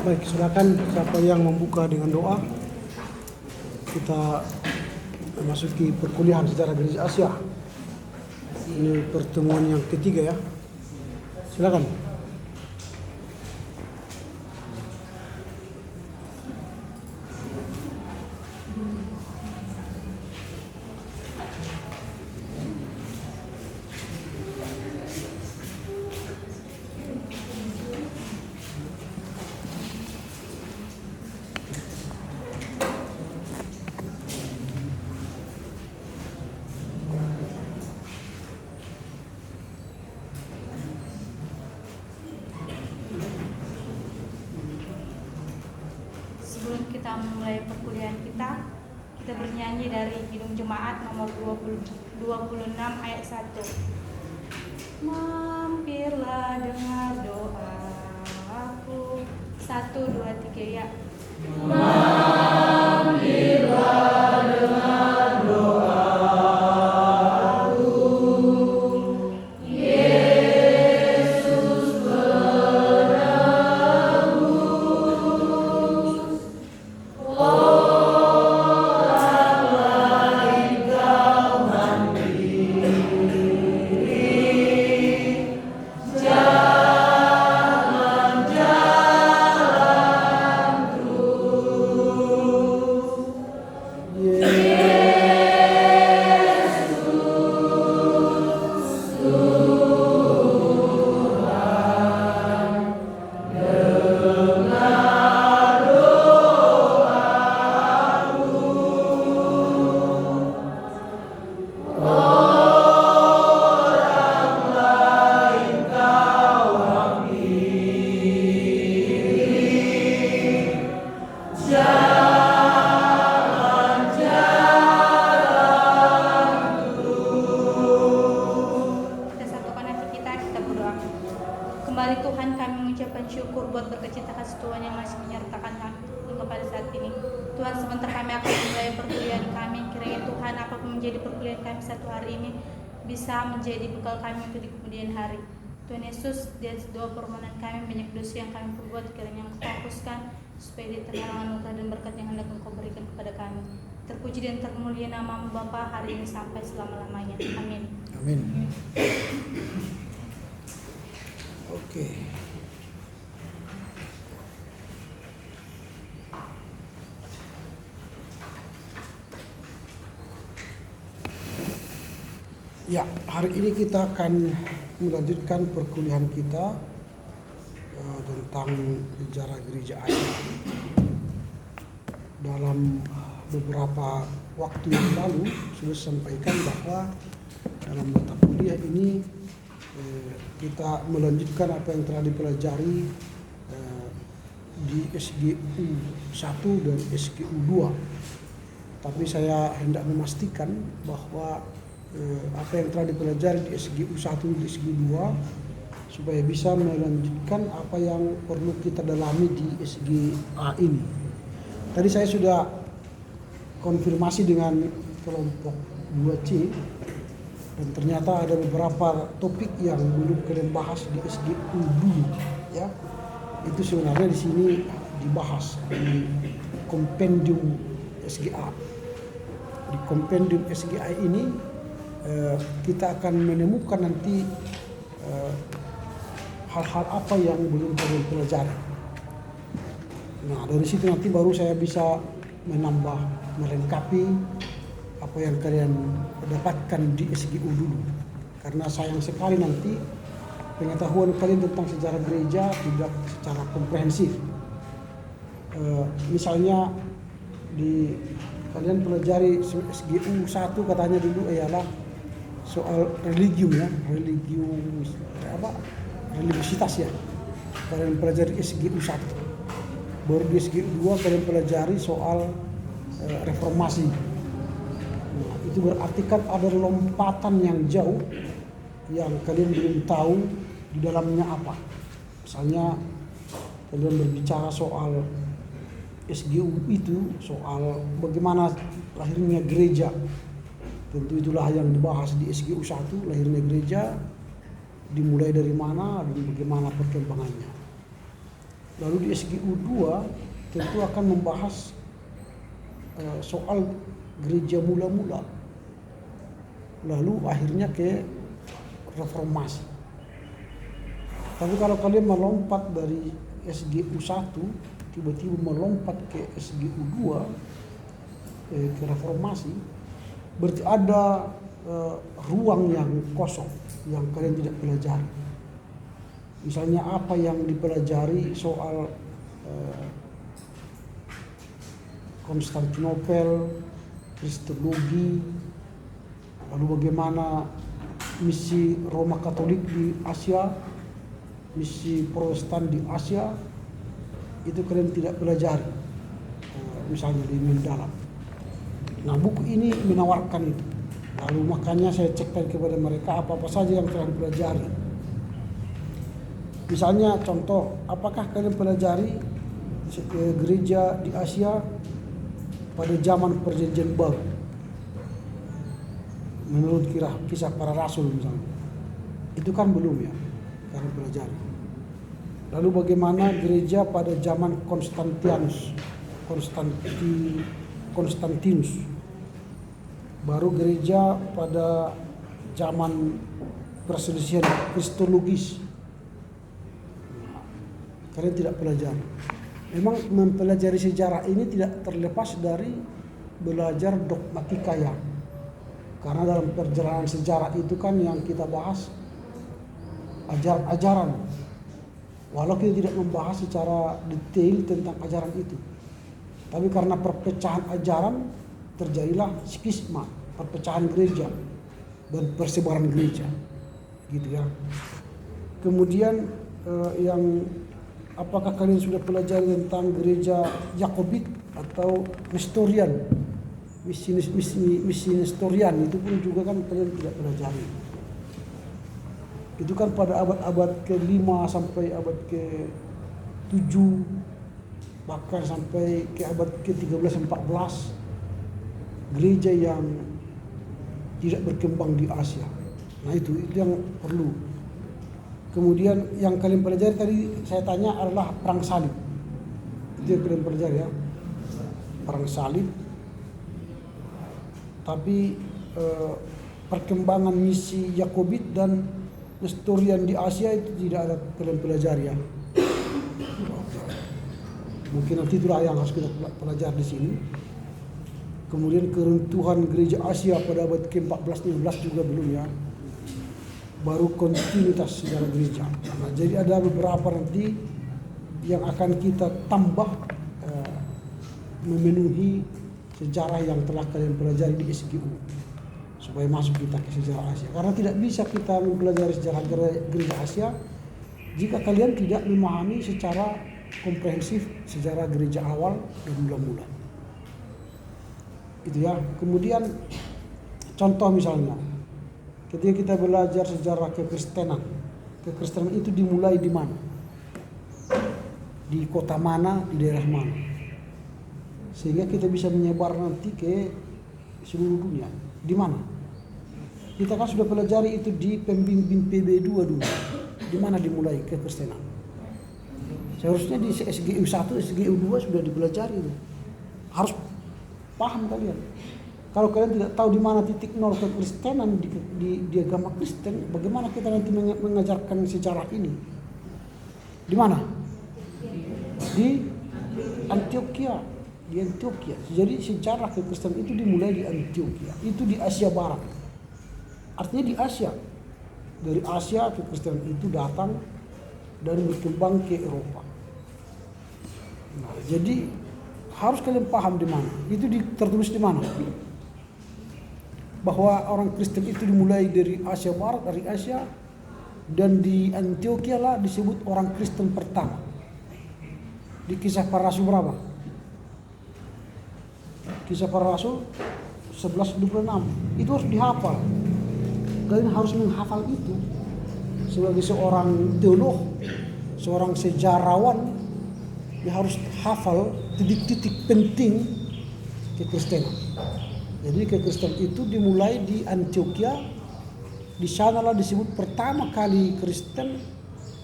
Baik, silakan siapa yang membuka dengan doa. Kita memasuki perkuliahan sejarah Gereja Asia. Ini pertemuan yang ketiga ya. Silakan. Sebelum kita memulai perkuliahan kita bernyanyi dari Kidung Jemaat nomor 26 ayat 1. Mampirlah dengar doaku. 1, 2, 3 ya. Mampirlah dengar doaku. Yesus penebus. Orang lain kau hampiri. Jangan jalan terus. Kita satukan hati kita berdoa. Kembali Tuhan, kami mengucapkan syukur buat berkecita kasih Tuhan yang masih menyertakan kami hingga pada saat ini. Tuhan, sebentar kami akan memulai perkuliahan kami. Kiranya Tuhan, apapun menjadi perkuliahan kami satu hari ini bisa menjadi bekal kami untuk di kemudian hari. Tuhan Yesus, di atas doa permohonan kami, banyak dosa yang kami perbuat, kiranya Engkau hapuskan supaya di tengah anugerah dan berkat yang hendak Engkau berikan kepada kami. Terpuji dan termulia nama-Mu Bapa hari ini sampai selama-lamanya. Amin. Amin. Oke. Ya, hari ini kita akan melanjutkan perkuliahan kita tentang sejarah Gereja Asia. Dalam beberapa waktu yang lalu sudah sampaikan bahwa dalam mata kuliah ini kita melanjutkan apa yang telah dipelajari di SGU 1 dan SGU 2. Tapi saya hendak memastikan bahwa apa yang telah dipelajari di SGU 1 dan SGU 2 supaya bisa melanjutkan apa yang perlu kita dalami di SGA ini. Tadi saya sudah konfirmasi dengan kelompok 2C dan ternyata ada beberapa topik yang belum kalian bahas di SGU 2 ya. Itu sebenarnya di sini dibahas di kompendium SGA. Di kompendium SGA ini kita akan menemukan nanti hal-hal apa yang belum kalian pelajari. Nah, dari situ nanti baru saya bisa menambah, melengkapi apa yang kalian dapatkan di SGU dulu. Karena sayang sekali nanti pengetahuan kalian tentang sejarah gereja tidak secara komprehensif. Misalnya di kalian pelajari SGU 1 katanya dulu ialah soal religium ya, religiositas ya. Kalian pelajari SGU 1. Baru di SGU 2 kalian pelajari soal reformasi. Nah, itu berarti kan ada lompatan yang jauh yang kalian belum tahu di dalamnya apa. Misalnya kalian berbicara soal SGU itu, soal bagaimana lahirnya gereja. Tentu itulah yang dibahas di SGU 1, lahirnya gereja, dimulai dari mana dan bagaimana perkembangannya. Lalu di SGU 2 tentu akan membahas soal gereja mula-mula. Lalu akhirnya ke reformasi. Tapi kalau kalian melompat dari SGU 1 tiba-tiba melompat ke SGU 2 ke reformasi, berarti ada ruang yang kosong yang kalian tidak pelajari. Misalnya apa yang dipelajari soal Konstantinopel, Kristologi, lalu bagaimana misi Roma Katolik di Asia, misi Protestan di Asia, itu kalian tidak pelajari, misalnya di mendalam. Nah, buku ini menawarkan itu. Lalu makanya saya cekkan kepada mereka apa-apa saja yang telah dipelajari. Misalnya contoh, apakah kalian pelajari gereja di Asia pada zaman Perjanjian Baru? Menurut kisah para rasul misalnya. Itu kan belum ya, kalian pelajari. Lalu bagaimana gereja pada zaman Konstantinus? Baru gereja pada zaman perselisihan kristologis. Kalian tidak pelajari. Memang mempelajari sejarah ini tidak terlepas dari belajar dogmatika ya. Karena dalam perjalanan sejarah itu kan yang kita bahas ajaran-ajaran. Walau kita tidak membahas secara detail tentang ajaran itu. Tapi karena perpecahan ajaran terjadilah skisma, perpecahan gereja dan persebaran gereja. Gitu ya. Kemudian yang apakah kalian sudah pelajari tentang gereja Yakobit atau Nestorian? Misi Nestorian itu pun juga kan kalian tidak pelajari. Itu kan pada abad ke-5 sampai abad ke-7, bahkan sampai ke abad ke-13-14, gereja yang tidak berkembang di Asia. Nah itu yang perlu. Kemudian yang kalian pelajari tadi saya tanya adalah perang salib. Itu yang kalian pelajari ya, perang salib. Tapi perkembangan misi Yakobit dan Nestorian di Asia itu tidak ada kalian pelajari ya. Mungkin nanti itulah yang harus kita pelajari di sini. Kemudian keruntuhan gereja Asia pada abad ke-14-15 juga belum ya. Baru kontinuitas sejarah gereja. Nah, jadi ada beberapa nanti yang akan kita tambah memenuhi sejarah yang telah kalian pelajari di SGU supaya masuk kita ke sejarah Asia. Karena tidak bisa kita mempelajari sejarah gereja Asia jika kalian tidak memahami secara komprehensif sejarah gereja awal dan mula-mula. Itu ya. Kemudian contoh misalnya ketika kita belajar sejarah kekristenan itu dimulai di mana? Di kota mana, di daerah mana? Sehingga kita bisa menyebar nanti ke seluruh dunia. Di mana? Kita kan sudah pelajari itu di pembimbing PB2 dulu. Di mana dimulai kekristenan? Seharusnya di SGU 1, SGU 2 sudah dipelajari itu. Harus paham kalian. Kalau kalian tidak tahu di mana titik nol kekristenan di agama Kristen, bagaimana kita nanti mengajarkan sejarah ini? Di mana? Di Antioquia. Di Antioquia. Jadi sejarah kekristenan itu dimulai di Antioquia. Itu di Asia Barat. Artinya di Asia. Dari Asia kekristenan itu datang dan berkembang ke Eropa. Nah, jadi harus kalian paham di mana. Itu tertulis di mana? Bahwa orang Kristen itu dimulai dari Asia Barat, dari Asia, dan di Antioquia lah disebut orang Kristen pertama. Di Kisah Para Rasul berapa? Kisah Para Rasul 11:26. Itu harus dihafal. Kalian harus menghafal itu sebagai seorang teolog, seorang sejarawan, dia harus hafal titik-titik penting kekristenan. Jadi kekristenan itu dimulai di Antioquia. Di sanalah disebut pertama kali Kristen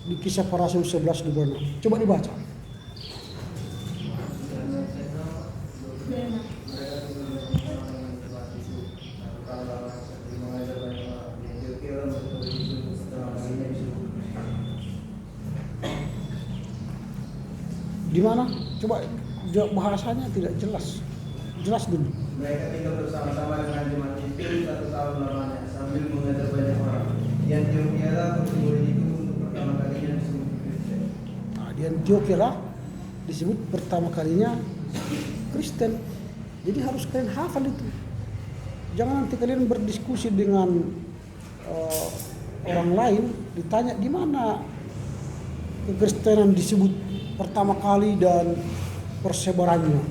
di Kisah Para Rasul 11:26. Coba dibaca. Di mana? Coba bahasanya tidak jelas. Jelas dulu. Mereka tinggal bersama-sama dengan jemaat itu 1 tahun lamanya sambil mengajar banyak orang. Di Antioquia lah perkumpulan itu untuk pertama kalinya disebut Kristen. Nah, di Antioquia lah disebut pertama kalinya Kristen. Jadi harus kalian hafal itu. Jangan nanti kalian berdiskusi dengan orang lain, ditanya di mana kekristenan disebut pertama kali dan persebarannya.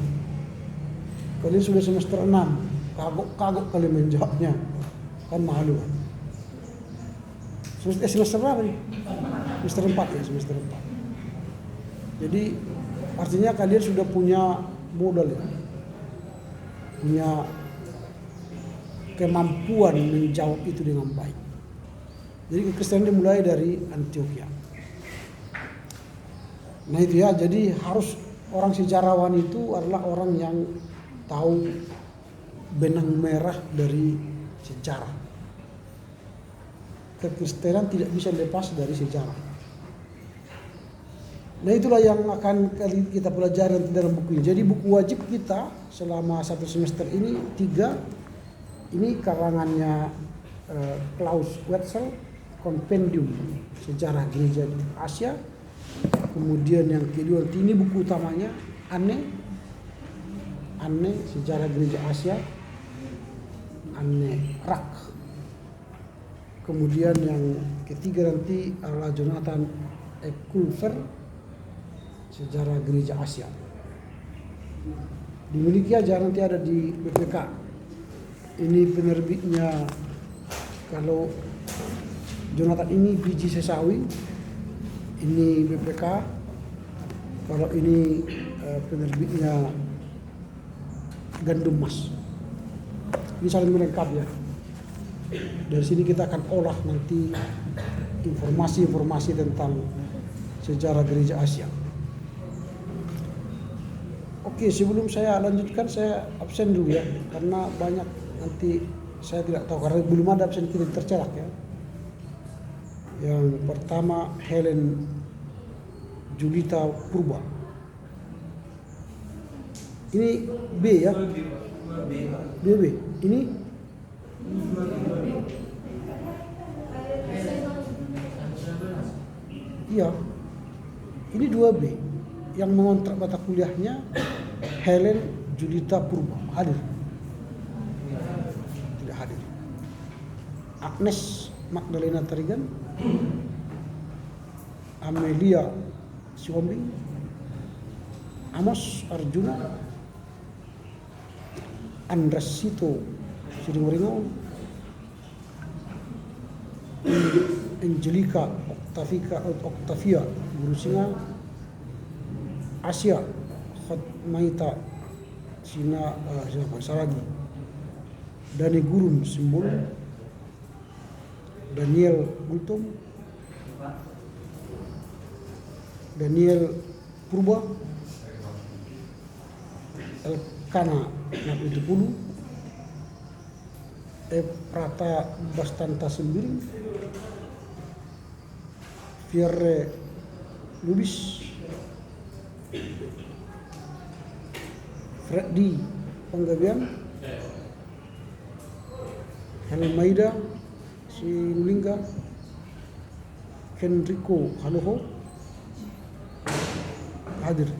Kalian sudah semester 6, kagok kalian menjawabnya, kan malu. Semester berapa nih? Semester 4 ya, semester 4. Jadi artinya kalian sudah punya modal ya, punya kemampuan menjawab itu dengan baik. Jadi kekristenan dimulai dari Antioquia. Nah itu ya, jadi harus orang sejarawan itu adalah orang yang tahu benang merah dari sejarah. Kekristenan tidak bisa lepas dari sejarah. Nah itulah yang akan kita pelajari dalam buku ini. Jadi buku wajib kita selama 1 semester ini 3. Ini karangannya Klaus Wetzel, Compendium Sejarah Gereja di Asia. Kemudian yang kedua, ini buku utamanya Anne Sejarah Gereja Asia, Anne Rak. Kemudian yang ketiga nanti adalah Jonathan E. Culver, Sejarah Gereja Asia. Dimiliki aja, nanti ada di BPK. Ini penerbitnya, kalau Jonathan ini biji sesawi, ini BPK. Kalau ini penerbitnya Gandum Mas. Ini saling melengkapi ya. Dari sini kita akan olah nanti informasi-informasi tentang sejarah Gereja Asia. Oke, sebelum saya lanjutkan saya absen dulu ya, karena banyak nanti saya tidak tahu karena belum ada absen kita tercerak ya. Yang pertama Helen Julita Purba. Ini B ya. B. Ini iya. Ini 2B. Yang mengontrak mata kuliahnya Helen Julita Purba. Hadir? Tidak hadir. Agnes Magdalena Tarigan, Amelia Siwombing, Amos Arjuna, Andres Sito Siringoringo, Angelica Octavia Guru Singa, Asia Khotmaita Sina Saragi, Dani Gurun Simbol, Daniel Gultom, Daniel Purba, Elkana Napitupulu, Prata Bastanta Sembiring, Fierre Lubis, Freddy Panggabian, Helmaida Sinulinga, Henrico Haloho. Hadir.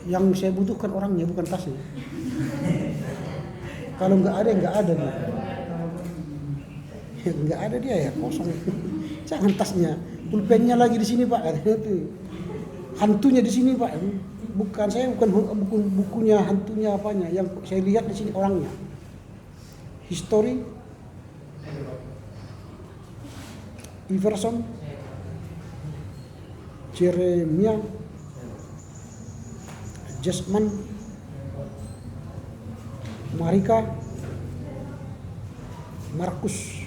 Yang saya butuhkan orangnya, bukan tasnya. Kalau nggak ada dia. Nggak ada dia ya, kosong. Jangan tasnya, pulpennya lagi di sini Pak. Hantunya di sini Pak. Bukan, saya bukan bukunya, hantunya apanya. Yang saya lihat di sini orangnya. History, Iverson, Jeremia, Jasman, Marika, Markus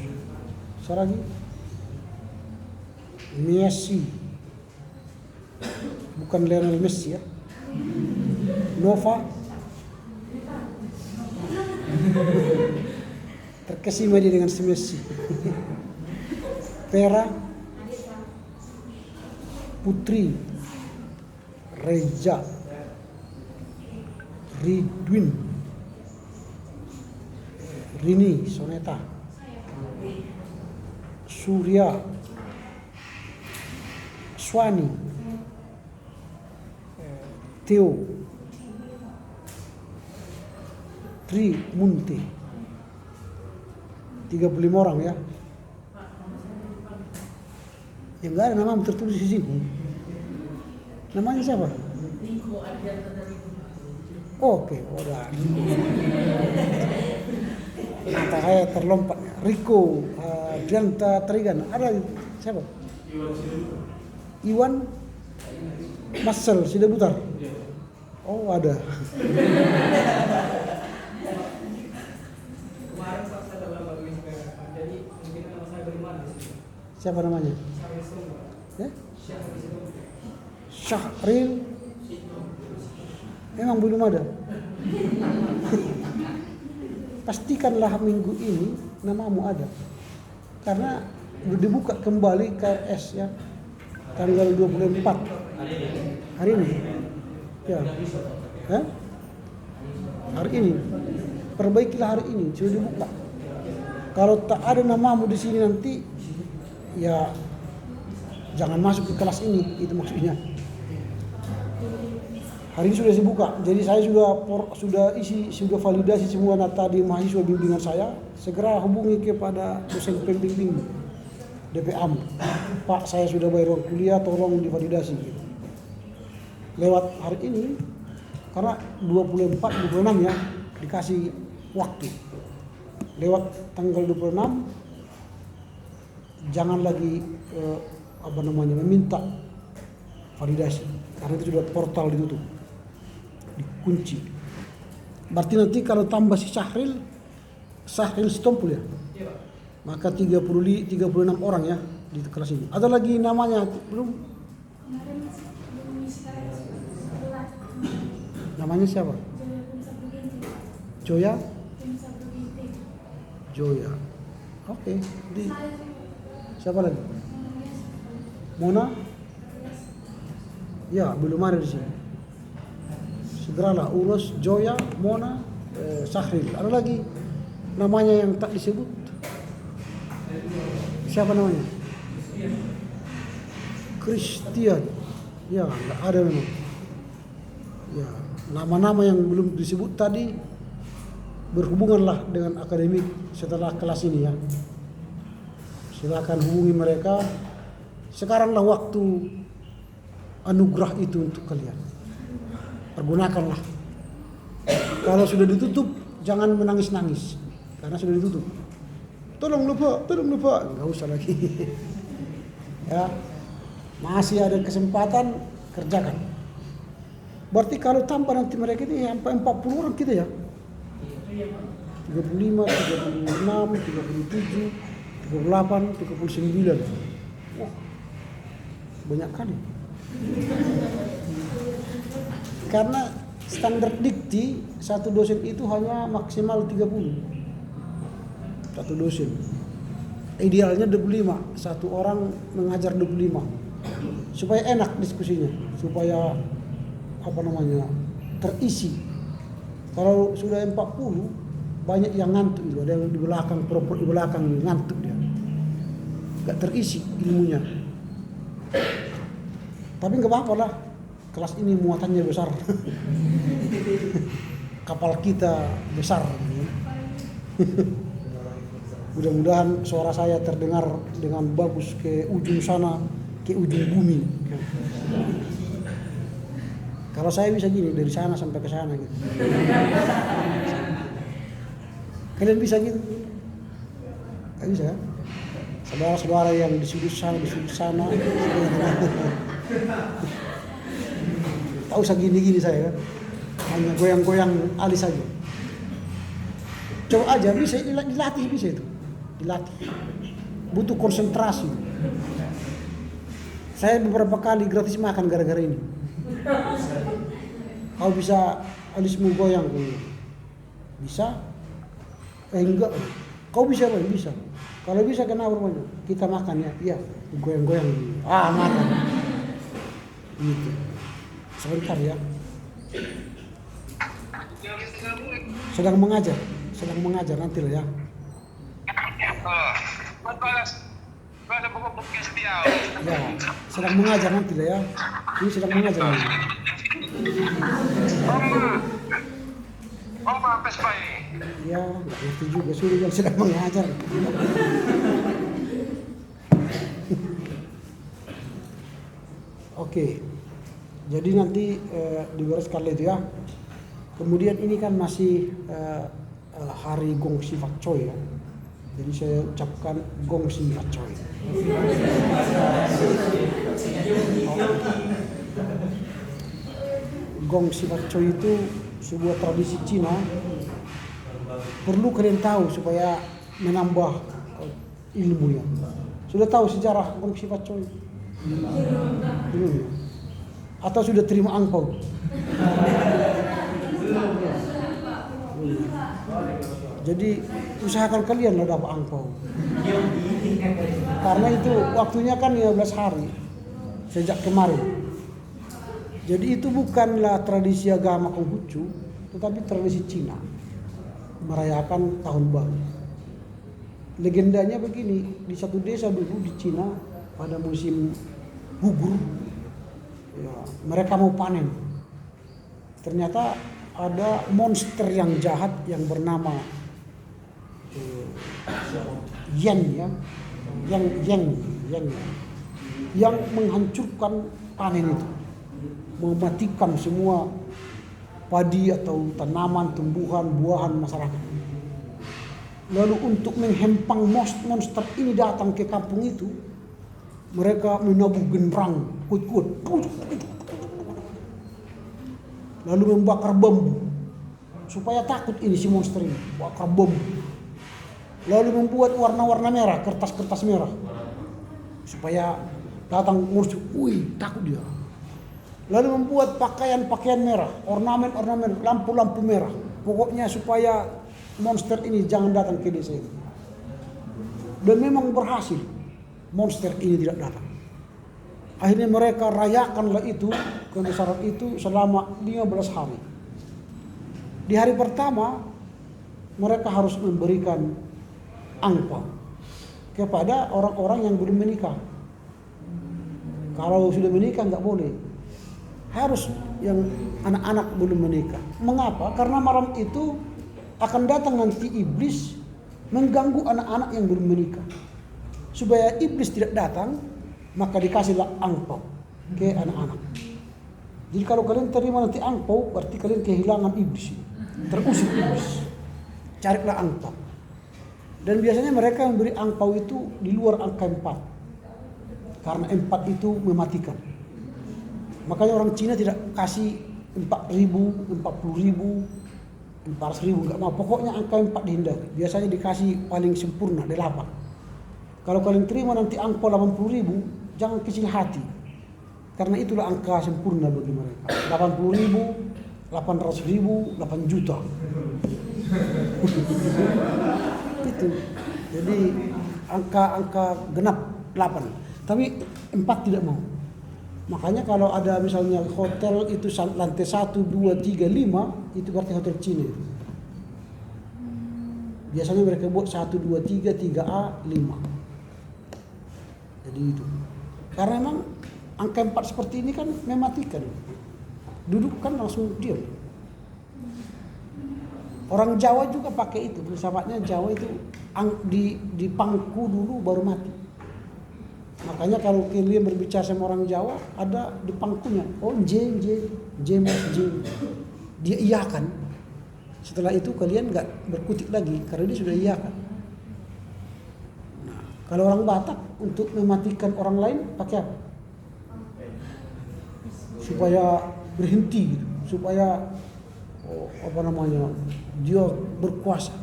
Saragi, Messi, bukan Lionel Messi ya, Nova terkesima dia dengan si Messi. Vera, Putri, Reza, Ridwin, Rini, Soneta, Surya, Swani, Theo, Tri Munte. 35 orang ya. Yang enggak ada nama tertulis di sini. Namanya siapa? Oke, udah. Kata saya terlompat. Riko, Dianta Trigan. Ada siapa? Iwan Marcel Sidabutar. Oh, ada. Siapa namanya? Ya? Syahril. Memang belum ada. Pastikanlah minggu ini namamu ada. Karena dibuka kembali KRS ya. Tanggal 24. Hari ini. Ya. Hah? Hari ini. Perbaikilah hari ini, sudah dibuka. Kalau tak ada namamu di sini nanti ya jangan masuk ke kelas ini, itu maksudnya. Hari ini sudah dibuka, jadi saya sudah validasi semua data di mahasiswa bimbingan saya. Segera hubungi kepada dosen pembimbing DPAM. Pak, saya sudah bayar uang kuliah, tolong divalidasi. Lewat hari ini, karena 24, 26 ya, dikasih waktu. Lewat tanggal 26, jangan lagi meminta validasi, karena itu sudah portal ditutup, dikunci. Berarti nanti kalau tambah si Syahril Stompul ya, maka 36 orang ya di kelas ini. Ada lagi namanya belum? Namanya siapa? Joya. Oke. Siapa lagi? Mona? Ya, belum ada di sini. Segeralah urus Joya, Mona, Syahril. Ada lagi namanya yang tak disebut. Siapa namanya? Christian. Ya, enggak ada memang. Ya, nama-nama yang belum disebut tadi berhubunganlah dengan akademik setelah kelas ini ya. Silakan hubungi mereka. Sekaranglah waktu anugerah itu untuk kalian. Pergunakanlah. Kalau sudah ditutup, jangan menangis-nangis karena sudah ditutup. Tolong lupa, enggak usah lagi. Ya, masih ada kesempatan, kerjakan. Berarti kalau tambah nanti mereka ini sampai 40 orang kita ya. 35, 36, 37, 38, 39. Wah, banyak kali. Karena standar dikti satu dosen itu hanya maksimal 30. Satu dosen. Idealnya 25, satu orang mengajar 25. Supaya enak diskusinya, supaya terisi. Kalau sudah 40, banyak yang ngantuk itu. Ada yang di belakang, propor di belakang ngantuk dia. Gak terisi ilmunya. Tapi gak apa-apa lah. Kelas ini muatannya besar. Kapal kita besar. Mudah-mudahan suara saya terdengar dengan bagus ke ujung sana, ke ujung bumi. Kalau saya bisa gini dari sana sampai ke sana gitu. Kalian bisa gitu? Gak bisa kan? Saudara-saudara yang di sudut sana. Tahu segini-gini saya kan? Hanya goyang-goyang alis saja. Coba aja, bisa dilatih, bisa itu. Dilatih. Butuh konsentrasi. Saya beberapa kali gratis makan gara-gara ini. Kau bisa alismu goyang? Bisa? Enggak. Kau bisa apa? Bisa. Kalau bisa kenapa banyak? Kita makan ya. Iya, goyang-goyang. Makan. Gitu. Sebentar ya. Sedang mengajar nanti lah ya. Ya, sedang mengajar nanti lah ya. Ini sedang mengajar. Oma pespai. Ya, nggak ngerti juga suruh yang sedang mengajar. Oke, jadi nanti dibereskan itu ya. Kemudian ini kan masih hari Gongsi Fat Choi ya. Jadi saya ucapkan Gongsi Fat Choi. Gongsi Fat Choi itu sebuah tradisi Cina. Perlu kalian tahu supaya menambah ilmu ya. Sudah tahu sejarah Gongsi Fat Choi? Belum ya? Atau sudah terima angpau? Jadi usahakan kalian lah dapat angpau. Karena itu waktunya kan 15 hari sejak kemarin. Jadi itu bukanlah tradisi agama Konghucu, tetapi tradisi Cina merayakan tahun baru. Legendanya begini, di satu desa dulu di Cina pada musim gugur, ya, mereka mau panen. Ternyata ada monster yang jahat yang bernama Yen ya, yang menghancurkan panen itu, mematikan semua padi atau tanaman, tumbuhan, buahan masyarakat. Lalu untuk menghempang monster ini datang ke kampung itu, mereka menabuh genderang kuat-kuat, lalu membakar bambu supaya takut ini si monster ini, bakar bambu. Lalu membuat warna-warna merah, kertas-kertas merah, supaya datang monster, takut dia. Lalu membuat pakaian-pakaian merah, ornamen-ornamen, lampu-lampu merah. Pokoknya supaya monster ini jangan datang ke desa ini. Dan memang berhasil, monster ini tidak datang. Akhirnya mereka rayakanlah itu, kebesaran itu selama 15 hari. Di hari pertama, mereka harus memberikan angpau kepada orang-orang yang belum menikah. Kalau sudah menikah nggak boleh. Harus yang anak-anak belum menikah. Mengapa? Karena malam itu akan datang nanti iblis mengganggu anak-anak yang belum menikah. Supaya iblis tidak datang, maka dikasihlah angpau ke anak-anak. Jadi kalau kalian terima nanti angpau, berarti kalian kehilangan iblis. Terusir iblis. Carilah angpau. Dan biasanya mereka yang beri angpau itu di luar angka 4. Karena 4 itu mematikan. Makanya orang Cina tidak kasih 4.000, 40.000, 400.000, enggak mau. Pokoknya angka 4 dihindari. Biasanya dikasih paling sempurna 8. Kalau kalian terima nanti angpau 80.000, jangan kecil hati. Karena itulah angka sempurna bagi mereka. 80.000, 800.000, 8 juta. Itu. Jadi angka genap 8. Tapi 4 tidak mau. Makanya kalau ada misalnya hotel itu lantai 1, 2, 3, 5, itu berarti hotel Cina. Biasanya mereka buat 1, 2, 3, 3A, 5. Jadi itu. Karena memang angka 4 seperti ini kan mematikan. Duduk kan langsung diam. Orang Jawa juga pakai itu. Filsafatnya Jawa itu di pangku dulu baru mati. Makanya kalau kalian berbicara sama orang Jawa, ada di pangkunya. Oh, J. Dia iyakan. Setelah itu kalian nggak berkutik lagi karena dia sudah iyakan. Nah, kalau orang Batak untuk mematikan orang lain pakai apa? Supaya berhenti gitu, supaya dia berkuasa.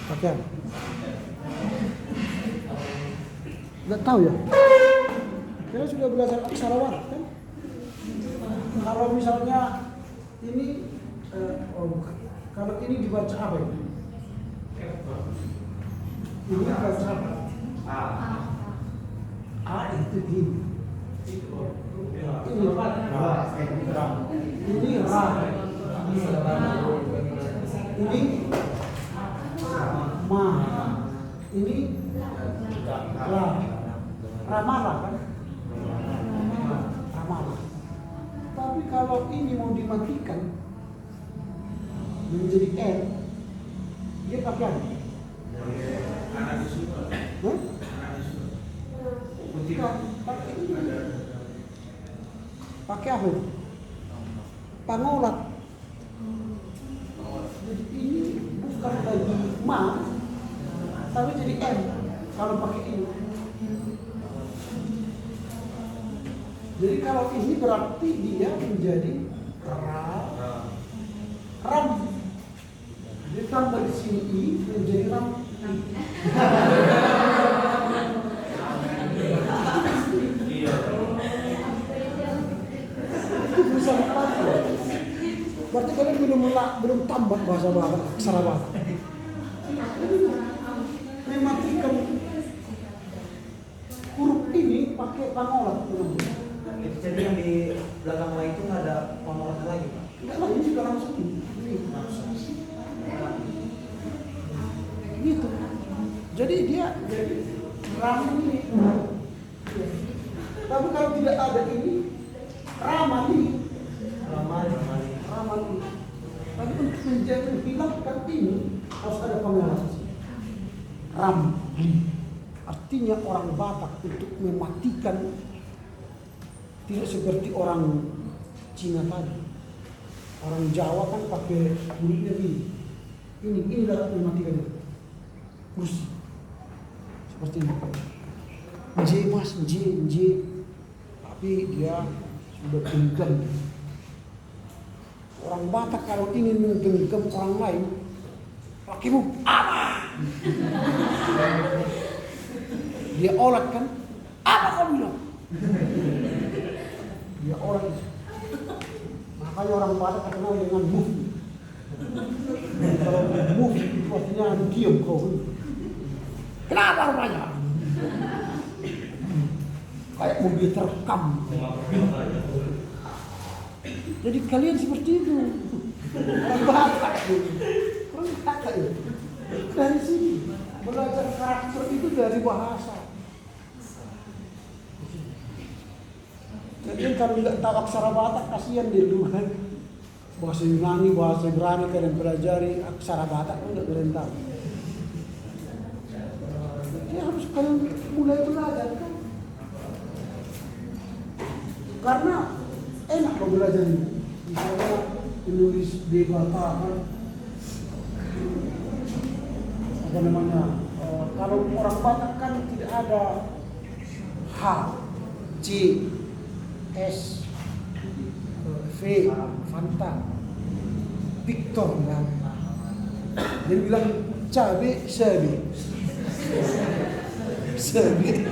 Pakai apa? Nggak tahu ya? Kita sudah belajar aksara Warak kan? Kalau misalnya ini oh bukan. Kalau ini dibaca apa ini? Ini dibaca apa? A itu ini. Ini ra. Ini ra. Ini ma. Ini ra. Ramala kan? Ramala. Tapi kalau ini mau dimatikan menjadi N, dia pakai apa? Hah? Bukan, pakai ini. Pakai apa? Pangolat. Jadi ini bukan lagi ma, tapi jadi M kalau pakai ini. Jadi kalau ini berarti dia menjadi ram. Dia tambah di sini I menjadi ram. Itu bisa dipakai. Berarti kalian belum tambah bahasa Batak, aksara Batak. Mematikan huruf ini pakai pangolat. Jadi yang di belakang lain itu nggak ada pamornya lagi, Pak? Enggak lah, ini juga langsung ini. Gitu. Jadi dia ram ini. Tapi kalau tidak ada ini, ramali. Tapi untuk menghilangkan ini harus ada pengolat. Ramli. Artinya orang Batak untuk mematikan tidak seperti orang Cina tadi. Orang Jawa kan pakai hurufnya ini. Ini dapat mematikan itu. Kursi. Seperti ini. J mas, J. Tapi dia sudah genggam. Orang Batak kalau ingin menggenggam orang lain, pakai apa? Dia olat kan? Apa kau bilang? Dia olat. Makanya orang Batak terkenal dengan move. Kalau move itu artinya diam kau. Kenapa rupanya? Kayak mobil terekam. Jadi kalian seperti itu. Orang Batak itu. Orang Batak itu. Dari sini belajar karakter itu dari bahasa. Jadi kalau nggak tahu aksara Batak kasihan dia dulu kan. Bahasa Yunani, bahasa Ibrani kalian pelajari, aksara Batak pun nggak kalian tahu. Jadi harus kalian mulai belajar kan. Karena enak kalau belajar ini. Misalnya menulis debata kan. Apa namanya? Kalau orang Batak kan tidak ada H, C, S, V, Fanta, Victor kan. Jadi bilang cabe, sebe. Sebe.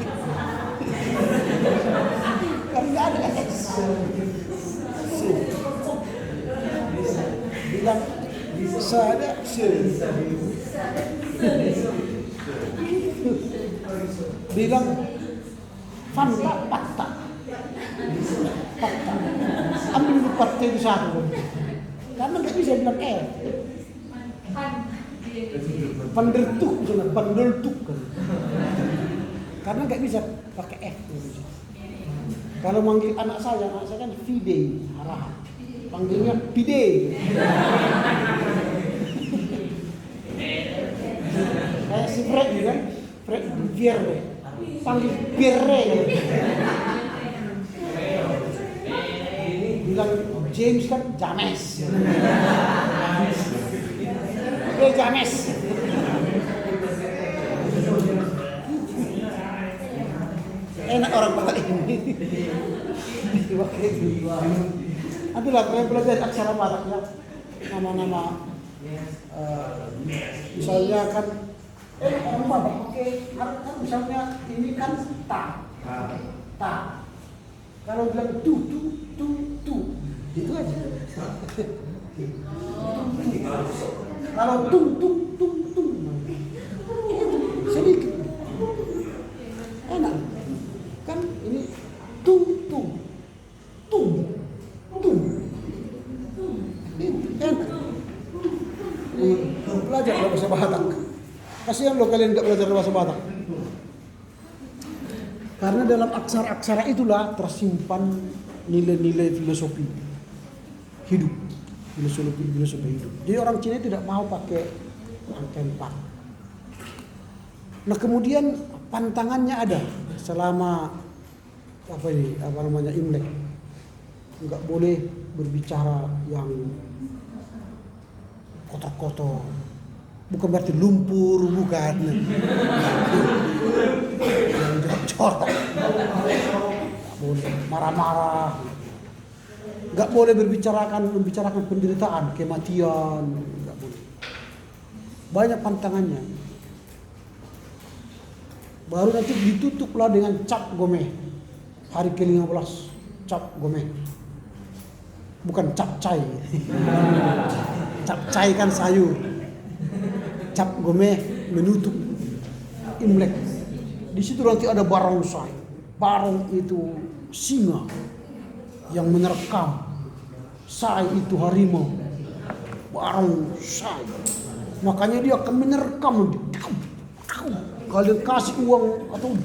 Kan nggak ada S. Bilang sada, sebe. Bilang Fanta, Patta. Ambil di partai itu satu. Karena nggak bisa bilang pendeltuk kan. Karena nggak bisa pakai F. Kalau manggil anak saya kan Fide, Harah. Panggilnya Pide. Kayak si Fred kan, Fred Vierre. Panggil Vierre. Bilang James kan James. James. Enak orang Batak ini. Itulah kalian belajar aksara Batak ya. Nama-nama misalnya kan orang Batak pakai kan misalnya ini kan ta. Kalau bilang tu. Kalau tung sedikit enak kan, ini tung enak. Belajar bahasa Batak. Kasihan lo kalian nggak belajar bahasa Batak. Karena dalam aksara-aksara itulah tersimpan nilai-nilai filosofi hidup, filosofi hidup. Jadi orang Cina tidak mau pakai angka 4. Nah kemudian pantangannya ada selama Imlek, nggak boleh berbicara yang kotor-kotor. Bukan berarti lumpur, bukan. Yang jorok. Nggak boleh marah-marah. Nggak boleh membicarakan penderitaan, kematian. Nggak boleh. Banyak pantangannya. Baru nanti ditutuplah dengan cap gomeh. Hari ke-15 cap gomeh. Bukan cap cai. Cap cai kan sayur. Cap gomeh menutup Imlek. Di situ nanti ada barongsai. Barong itu singa yang menerkam. Sai itu harimau. Barongsai. Makanya dia akan menerkam. Kalian kasih uang atau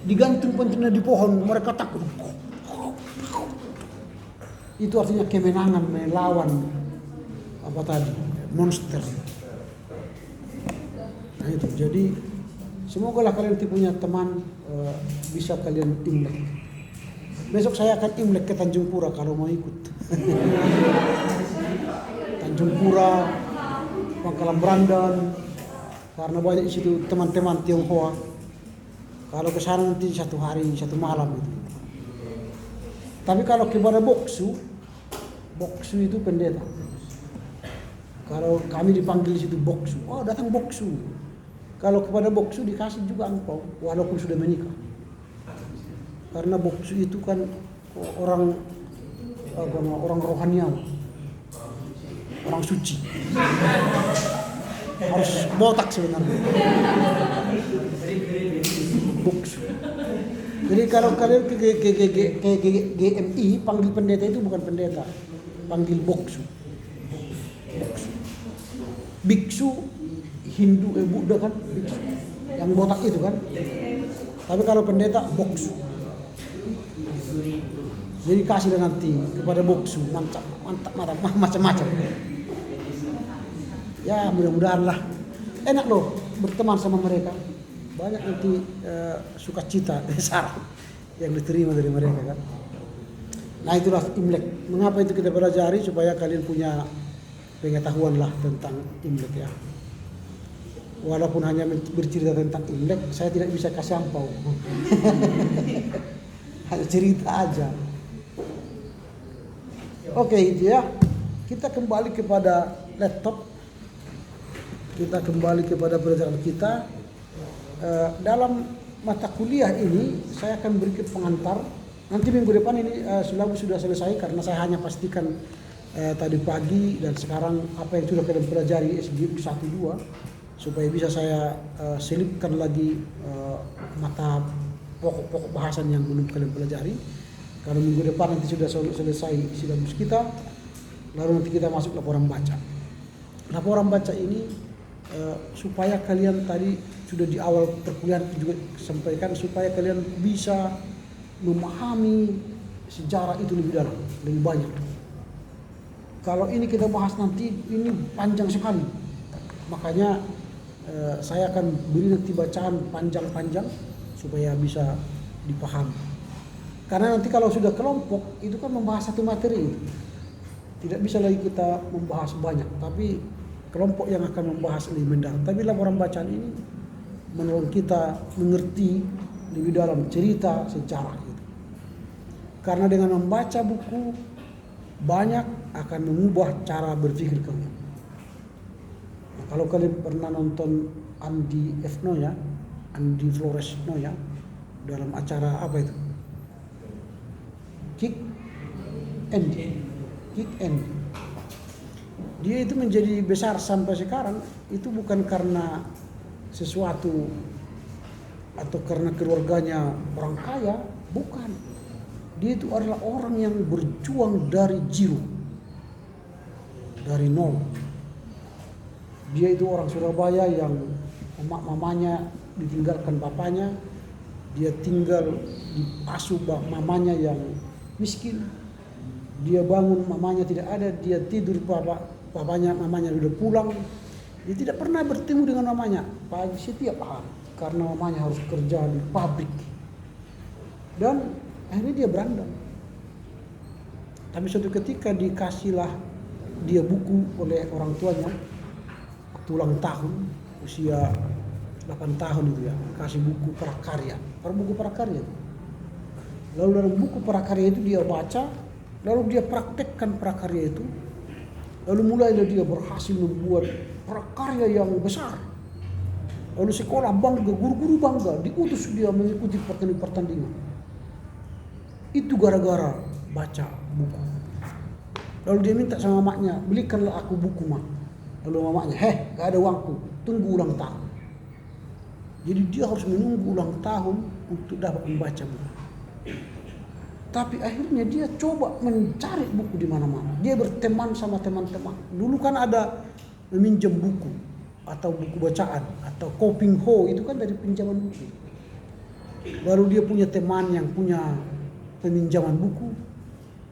digantung pentingnya di pohon, mereka takut. Itu artinya kemenangan melawan monster. Nah itu, jadi semoga lah kalian punya teman bisa kalian Imlek. Besok saya akan Imlek ke Tanjung Pura kalau mau ikut. Tanjung Pura, Pangkalan Brandan, karena banyak di situ teman-teman Tionghoa. Kalau ke sana nanti 1 hari 1 malam itu. Tapi kalau kepada Boksu itu pendeta. Kalau kami dipanggil di situ Boksu, oh datang Boksu. Kalau kepada Boksu dikasih juga angpau walaupun sudah menikah. Karena Boksu itu kan orang rohaniawan, orang suci. Harus botak sebenarnya. Boksu. Jadi kalau kalian ke GMI panggil pendeta itu bukan pendeta, panggil Boksu. Biksu Hindu Buddha kan biksu. Yang botak itu kan. Tapi kalau pendeta Boksu. Jadi kasihlah nanti kepada Boksu mantap macam-macam. Ya mudah-mudahan lah. Enak loh berteman sama mereka. Banyak nanti sukacita besar yang diterima dari mereka kan. Nah itulah Imlek. Mengapa itu kita pelajari supaya kalian punya pengetahuan lah tentang Imlek ya. Walaupun hanya bercerita tentang Imlek, saya tidak bisa kasih ampau. Hanya cerita aja. Oke itu ya. Kita kembali kepada laptop. Kita kembali kepada pelajaran kita. Dalam mata kuliah ini saya akan berikan pengantar. Nanti minggu depan ini silabus sudah selesai karena saya hanya pastikan tadi pagi dan sekarang apa yang sudah kalian pelajari SGU 1-2 supaya bisa saya selipkan lagi mata pokok-pokok bahasan yang belum kalian pelajari. Kalau minggu depan nanti sudah selesai silabus kita, lalu nanti kita masuk laporan baca. Laporan baca ini supaya kalian tadi sudah di awal perkuliahan juga sampaikan supaya kalian bisa memahami sejarah itu lebih dalam, lebih banyak. Kalau ini kita bahas nanti ini panjang sekali, makanya saya akan beri nanti bacaan panjang-panjang supaya bisa dipahami. Karena nanti kalau sudah kelompok itu kan membahas satu materi, tidak bisa lagi kita membahas banyak, tapi kelompok yang akan membahas lebih mendalam. Tapi laporan bacaan ini menolong kita mengerti lebih dalam cerita sejarah itu. Karena dengan membaca buku banyak akan mengubah cara berpikir kalian. Nah, kalau kalian pernah nonton Andi Flores Noya dalam acara apa itu? Kick Andy. Kick Andy. Dia itu menjadi besar sampai sekarang itu bukan karena sesuatu atau karena keluarganya orang kaya, bukan. Dia itu adalah orang yang berjuang dari zero, dari nol. Dia itu orang Surabaya yang mamanya ditinggalkan bapaknya, dia tinggal di asuh mamanya yang miskin. Dia bangun mamanya tidak ada, dia tidur mamanya sudah pulang. Dia tidak pernah bertemu dengan mamanya pagi setiap hari karena mamanya harus kerja di pabrik. Dan akhirnya dia berandal. Tapi suatu ketika dikasihlah dia buku oleh orang tuanya waktu ulang tahun usia 8 tahun itu ya, kasih buku prakarya. Buku prakarya. Lalu dalam buku prakarya itu dia baca, lalu dia praktekkan prakarya itu. Lalu mulailah dia berhasil membuat prakarya yang besar. Lalu sekolah bangga, guru-guru bangga, diutus dia mengikuti pertandingan. Itu gara-gara baca buku. Lalu dia minta sama maknya, belikanlah aku buku mak. Lalu mamanya, gak ada uangku, tunggu ulang tahun. Jadi dia harus menunggu ulang tahun untuk dapat membaca buku. Tapi akhirnya dia coba mencari buku di mana-mana. Dia berteman sama teman-teman. Dulu kan ada meminjam buku atau buku bacaan atau Koping Ho, itu kan dari pinjaman buku. Lalu dia punya teman yang punya peminjaman buku.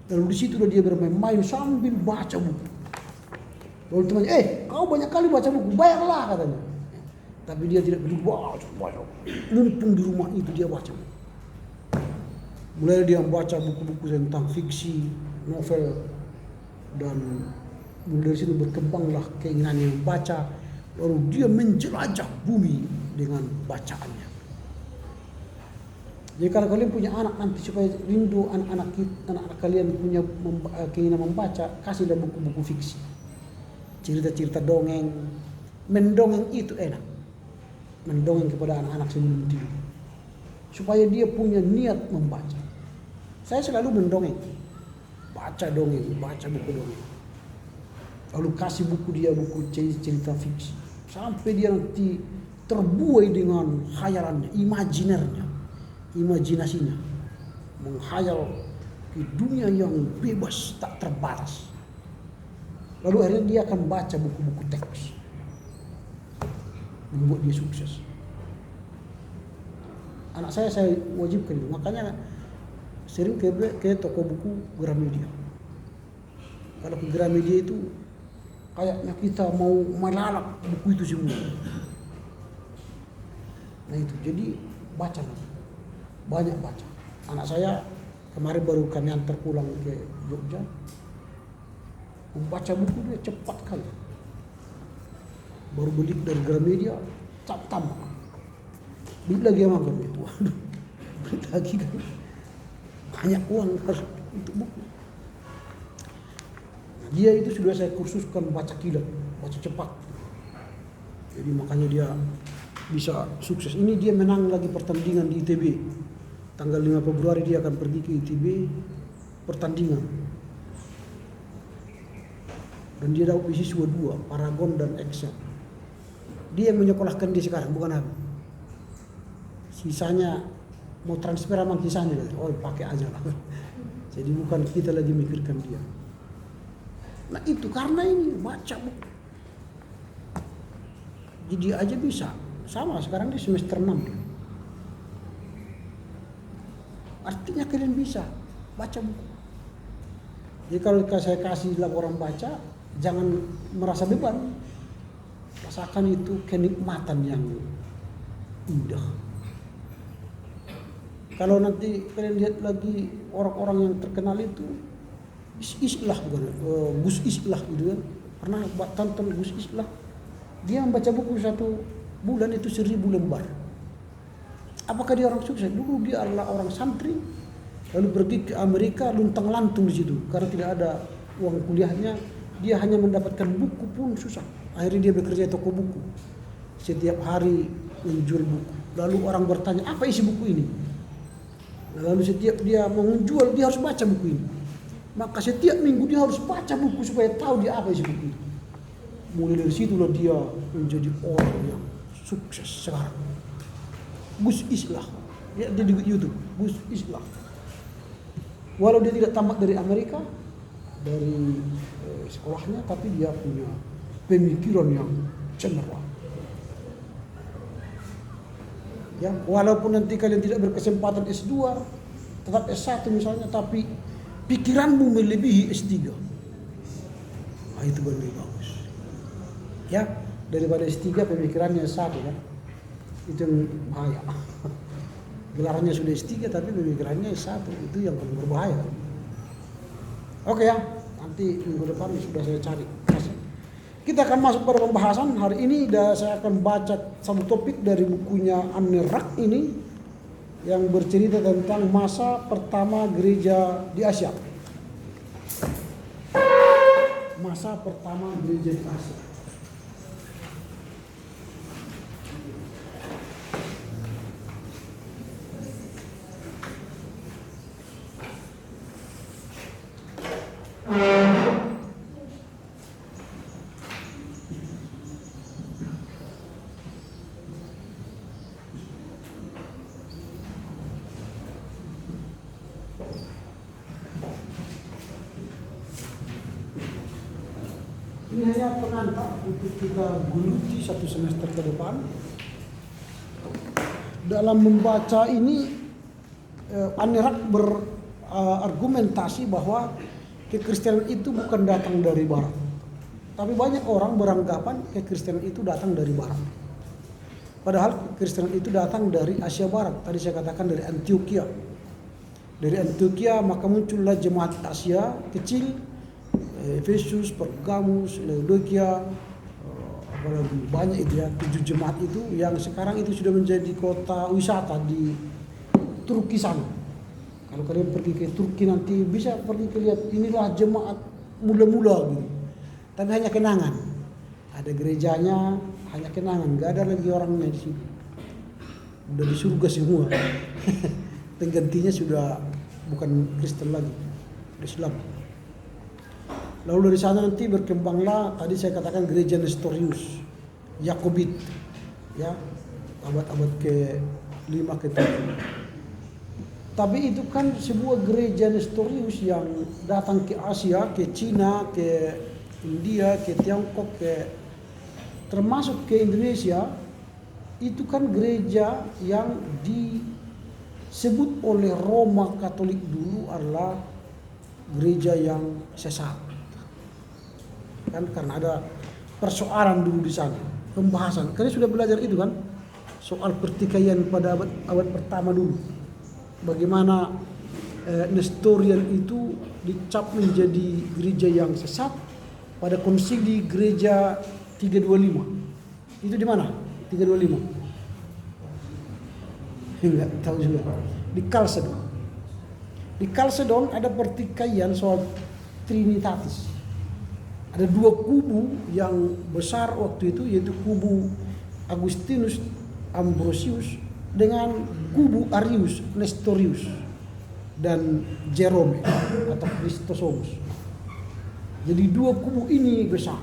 Lalu di situ dia bermain-main sambil baca buku. Lalu temannya, kau banyak kali baca buku, bayarlah katanya. Tapi dia tidak peduli, baca. Lumpung di rumah itu dia baca. Mulai dia membaca buku-buku tentang fiksi, novel, dan mulai dari situ berkembanglah keinginannya membaca. Lalu dia menjelajah bumi dengan bacaannya. Jadi kalau kalian punya anak nanti supaya rindu anak-anak kalian punya keinginan membaca, kasihlah buku-buku fiksi, cerita-cerita dongeng. Mendongeng itu enak, mendongeng kepada anak-anak sebelum tidur, supaya dia punya niat membaca. Saya selalu mendongeng, baca buku dongeng. Lalu kasih buku dia buku cerita fiksi, sampai dia nanti terbuai dengan khayalannya, imajinasinya, menghayal ke dunia yang bebas tak terbatas. Lalu akhirnya dia akan baca buku-buku teks, membuat dia sukses. Anak saya wajibkan itu, makanya sering ke toko buku Gramedia. Kalau ke Gramedia itu kayaknya kita mau melalap buku itu semua. Nah itu, jadi baca, banyak baca. Anak saya kemarin baru kami antar pulang ke Jogja, membaca buku dia cepat kali. Baru beli dari Gramedia, tam. Beli lagi sama Gramedia. Waduh, beli lagi kan. Banyak uang harus untuk buku. Nah, dia itu sudah saya kursuskan baca kilat, baca cepat. Jadi makanya dia bisa sukses. Ini dia menang lagi pertandingan di ITB. Tanggal 5 Februari dia akan pergi ke ITB pertandingan. Dan dia dapat beasiswa 2, Paragon dan Excel. Dia yang menyekolahkan dia sekarang, bukan aku. Sisanya mau transfer sama kisahnya, pakai aja lah. Jadi bukan kita lagi mikirkan dia. Nah itu karena ini baca buku. Jadi dia aja bisa. Sama sekarang dia semester 6. Artinya kalian bisa baca buku. Jadi kalau saya kasih laporan baca, jangan merasa beban. Rasakan itu kenikmatan yang indah. Kalau nanti kalian lihat lagi orang-orang yang terkenal itu, Islah bukan, Gus Islah gitu kan. Pernah tonton Gus Islah? Dia membaca buku 1 bulan itu 1000 lembar. Apakah dia orang sukses? Dulu dia adalah orang santri, lalu pergi ke Amerika luntang-lantung di situ karena tidak ada uang kuliahnya. Dia hanya mendapatkan buku pun susah. Akhirnya dia bekerja di toko buku. Setiap hari menjual buku. Lalu orang bertanya, apa isi buku ini? Lalu setiap dia mau menjual, dia harus baca buku ini. Maka setiap minggu dia harus baca buku supaya tahu dia apa isi buku itu. Mulai dari situlah dia menjadi orang yang sukses sekarang. Gus Islah, ya, dia di YouTube, Gus Islah. Walau dia tidak tamat dari Amerika, dari sekolahnya, tapi dia punya pemikiran yang cemerlang. Ya, walaupun nanti kalian tidak berkesempatan S2, tetap S1 misalnya, tapi pikiranmu melebihi S3. Nah, itu lebih bagus. Ya, daripada S3 pemikirannya S1 kan. Itu yang bahaya. Gelarnya sudah S3 tapi pemikirannya S1, itu yang paling berbahaya. Oke ya, nanti minggu depan sudah saya cari. Kita akan masuk pada pembahasan hari ini. Saya akan baca satu topik dari bukunya An-Niraq ini yang bercerita tentang masa pertama gereja di Asia. Masa pertama gereja di Asia. Ini hanya pengantar untuk kita geluti satu semester ke depan. Dalam membaca ini, An-Niraq berargumentasi bahwa kekristenan itu bukan datang dari barat. Tapi banyak orang beranggapan kekristenan itu datang dari barat. Padahal kekristenan itu datang dari Asia Barat. Tadi saya katakan dari Antioquia. Dari Antioquia maka muncullah jemaat Asia kecil, Efesus, Pergamus, Laodikia, apalagi banyak itu ya, 7 jemaat itu yang sekarang itu sudah menjadi kota wisata di Turki sana. Kalau kalian pergi ke Turki nanti bisa pergi ke lihat, inilah jemaat mula-mula gitu. Tapi hanya kenangan. Ada gerejanya, hanya kenangan, gak ada lagi orangnya di situ. Udah di surga semua. Penggantinya sudah bukan Kristen lagi, Islam. Lalu dari sana nanti berkembanglah tadi saya katakan gereja Nestorius, Yakobit, ya, abad-abad ke-5 ke-7. Tapi itu kan sebuah gereja Nestorius yang datang ke Asia, ke Cina, ke India, ke Tiongkok, termasuk ke Indonesia. Itu kan gereja yang disebut oleh Roma Katolik dulu adalah gereja yang sesat. Kan karena ada persoalan dulu di sana, pembahasan. Kalian sudah belajar itu kan, soal pertikaian pada abad pertama dulu. Bagaimana Nestorian itu dicap menjadi gereja yang sesat pada konsili gereja 325. Itu di mana? 325. Enggak tahu juga. Di Chalcedon. Di Chalcedon ada pertikaian soal Trinitatis. Ada 2 kubu yang besar waktu itu, yaitu kubu Agustinus Ambrosius dengan kubu Arius Nestorius dan Jerome atau Chrysostomus. Jadi 2 kubu ini besar.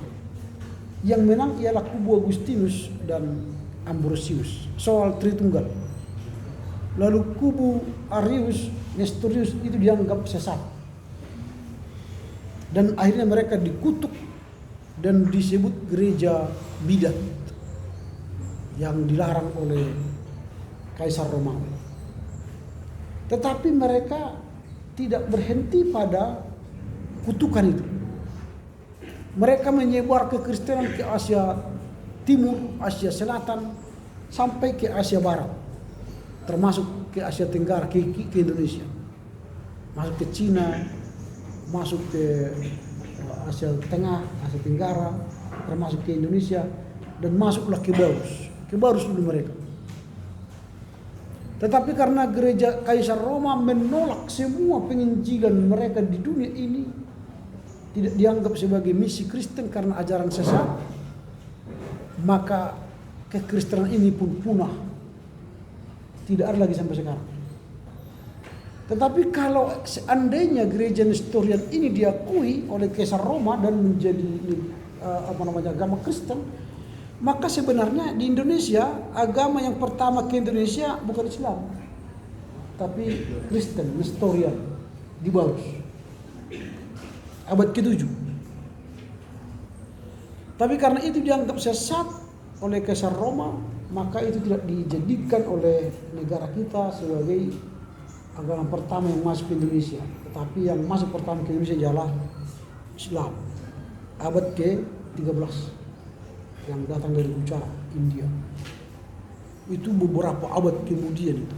Yang menang ialah kubu Agustinus dan Ambrosius soal Tritunggal. Lalu kubu Arius Nestorius itu dianggap sesat. Dan akhirnya mereka dikutuk dan disebut gereja bidat yang dilarang oleh Kaisar Romawi. Tetapi mereka tidak berhenti pada kutukan itu. Mereka menyebar kekristenan ke Asia Timur, Asia Selatan, sampai ke Asia Barat, termasuk ke Asia Tenggara, ke Indonesia, masuk ke Cina, masuk ke Asia Tengah, Asia Tenggara, termasuk ke Indonesia, dan masuklah ke Barus dulu mereka. Tetapi karena gereja Kaisar Roma menolak semua penginjilan mereka di dunia ini, tidak dianggap sebagai misi Kristen karena ajaran sesat, maka kekristenan ini pun punah. Tidak ada lagi sampai sekarang. Tetapi kalau seandainya gereja Nestorian ini diakui oleh Kaisar Roma dan menjadi agama Kristen, maka sebenarnya di Indonesia agama yang pertama ke Indonesia bukan Islam, tapi Kristen Nestorian di Baus abad ke-7. Tapi karena itu dianggap sesat oleh Kaisar Roma, maka itu tidak dijadikan oleh negara kita sebagai agama pertama yang masuk ke Indonesia. Tetapi yang masuk pertama ke Indonesia ialah Islam abad ke-13 yang datang dari Bucara, India. Itu beberapa abad kemudian itu.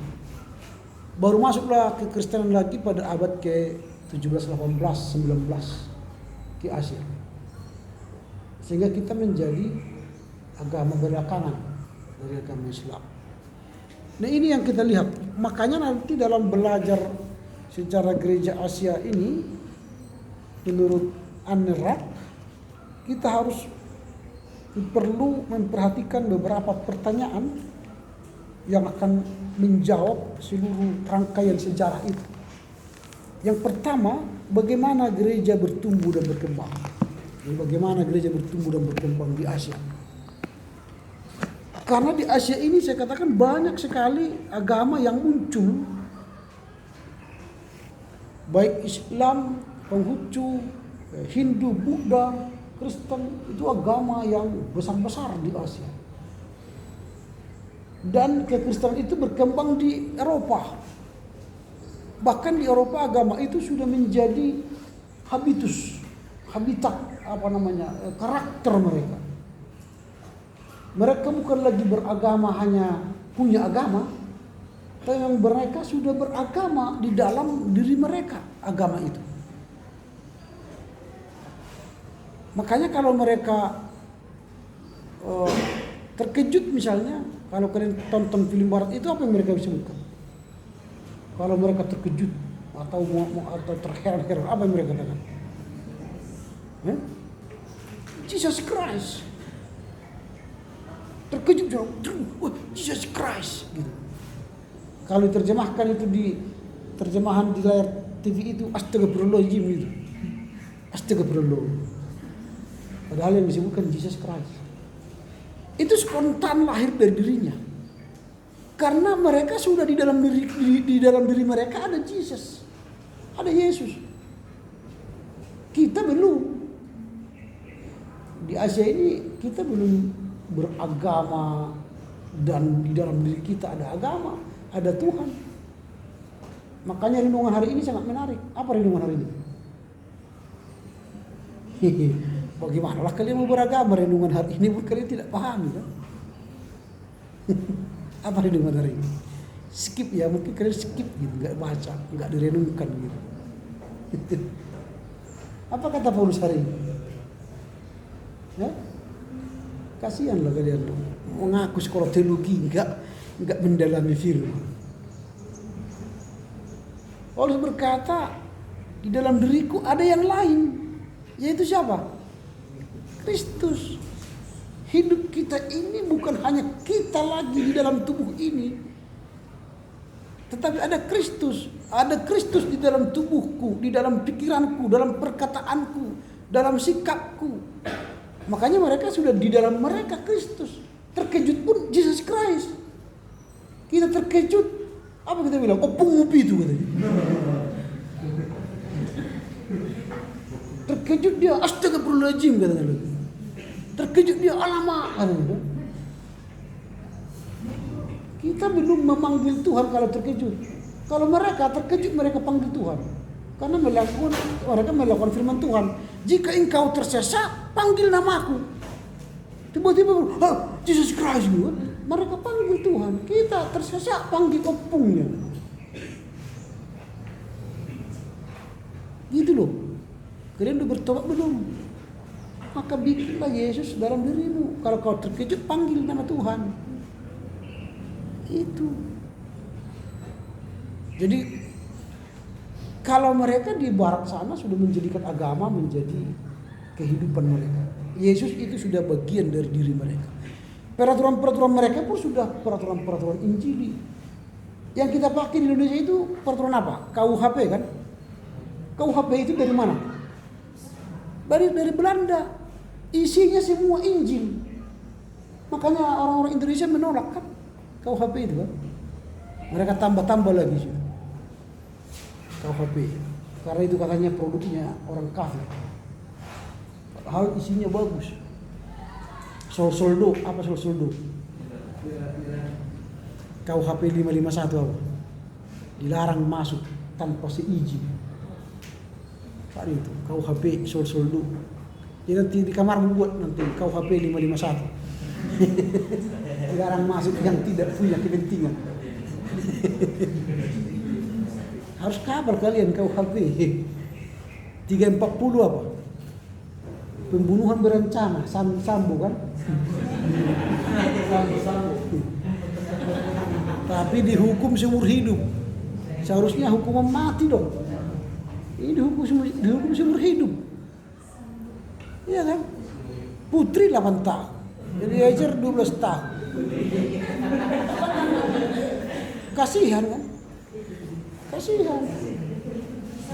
Baru masuklah ke Kristenan lagi pada abad ke-17, 18, 19 ke Asia. Sehingga kita menjadi agama belakangan dari agama Islam. Nah ini yang kita lihat. Makanya nanti dalam belajar sejarah gereja Asia ini, menurut Anne Rapp, kita harus perlu memperhatikan beberapa pertanyaan yang akan menjawab seluruh rangkaian sejarah itu. Yang pertama, bagaimana gereja bertumbuh dan berkembang? Bagaimana gereja bertumbuh dan berkembang di Asia? Karena di Asia ini saya katakan banyak sekali agama yang muncul. Baik Islam, Konghucu, Hindu, Buddha, Kristen, itu agama yang besar-besar di Asia. Dan kekristenan itu berkembang di Eropa. Bahkan di Eropa agama itu sudah menjadi habitat karakter mereka. Mereka bukan lagi beragama hanya punya agama, tapi mereka sudah beragama di dalam diri mereka agama itu. Makanya kalau mereka terkejut misalnya, kalau kalian tonton film barat itu apa yang mereka bisa sebutkan? Kalau mereka terkejut atau terheran-heran, apa yang mereka katakan? Jesus Christ. Terkejut, Jesus Christ gitu. Kalau diterjemahkan itu di terjemahan di layar TV itu astagfirullahaladzim gitu. Astagfirullah. Padahal yang disebutkan Jesus Christ. Itu spontan lahir dari dirinya. Karena mereka sudah di dalam diri mereka ada Jesus. Ada Yesus. Kita belum. Di Asia ini kita belum beragama dan di dalam diri kita ada agama, ada Tuhan. Makanya renungan hari ini sangat menarik. Apa renungan hari ini? Bagaimana kalian mau beragama renungan hari ini pun kalian tidak paham kan? Apa renungan hari ini? Skip ya, mungkin kalian skip gitu, nggak baca, nggak direnungkan gitu. Apa kata Paulus hari ini? Ya? Kasihanlah kalian mengaku sekolah teologi enggak mendalami firman. Paulus berkata, di dalam diriku ada yang lain, yaitu siapa? Kristus. Hidup kita ini bukan hanya kita lagi di dalam tubuh ini, tetapi ada Kristus. Ada Kristus di dalam tubuhku, di dalam pikiranku, dalam perkataanku, dalam sikapku. Makanya mereka sudah di dalam mereka Kristus. Terkejut pun Jesus Christ. Kita terkejut. Apa kita bilang? Opung upi itu katanya. Terkejut dia, astagfirullahaladzim katanya. Terkejut dia, alamak katanya. Kita belum memanggil Tuhan kalau terkejut. Kalau mereka terkejut, mereka panggil Tuhan. Karena mereka melakukan firman Tuhan. Jika engkau tersesat, panggil namaku. Tiba-tiba, Jesus Christ. Mereka panggil Tuhan. Kita tersesat, panggil opungnya. Gitu loh. Kalian udah bertobat belum? Maka bikinlah Yesus dalam dirimu. Kalau kau terkejut, panggil nama Tuhan. Itu. Jadi kalau mereka di barat sana sudah menjadikan agama menjadi kehidupan mereka. Yesus itu sudah bagian dari diri mereka. Peraturan-peraturan mereka pun sudah peraturan-peraturan Injili. Yang kita pakai di Indonesia itu peraturan apa? KUHP kan? KUHP itu dari mana? Dari Belanda. Isinya semua Injil. Makanya orang-orang Indonesia menolak kan KUHP itu kan. Mereka tambah-tambah lagi sudah. KUHP. Karena itu katanya produknya orang kafir. Padahal isinya bagus. Soldo, apa soldo? KUHP 551 apa? Dilarang masuk tanpa seizin. Tadi itu KUHP soldo. Jadi nanti di kamar buat nanti KUHP 551. Dilarang masuk yang tidak punya kepentingan. Harus kabel kalian KUHP 340 apa? Pembunuhan berencana, Sambo kan? Tapi dihukum seumur hidup. Seharusnya hukuman mati dong. Ini dihukum seumur hidup. Iya kan? Putri 8 tahun. Jadi Eliezer 12 tahun. Kasihan kan? Kasihan.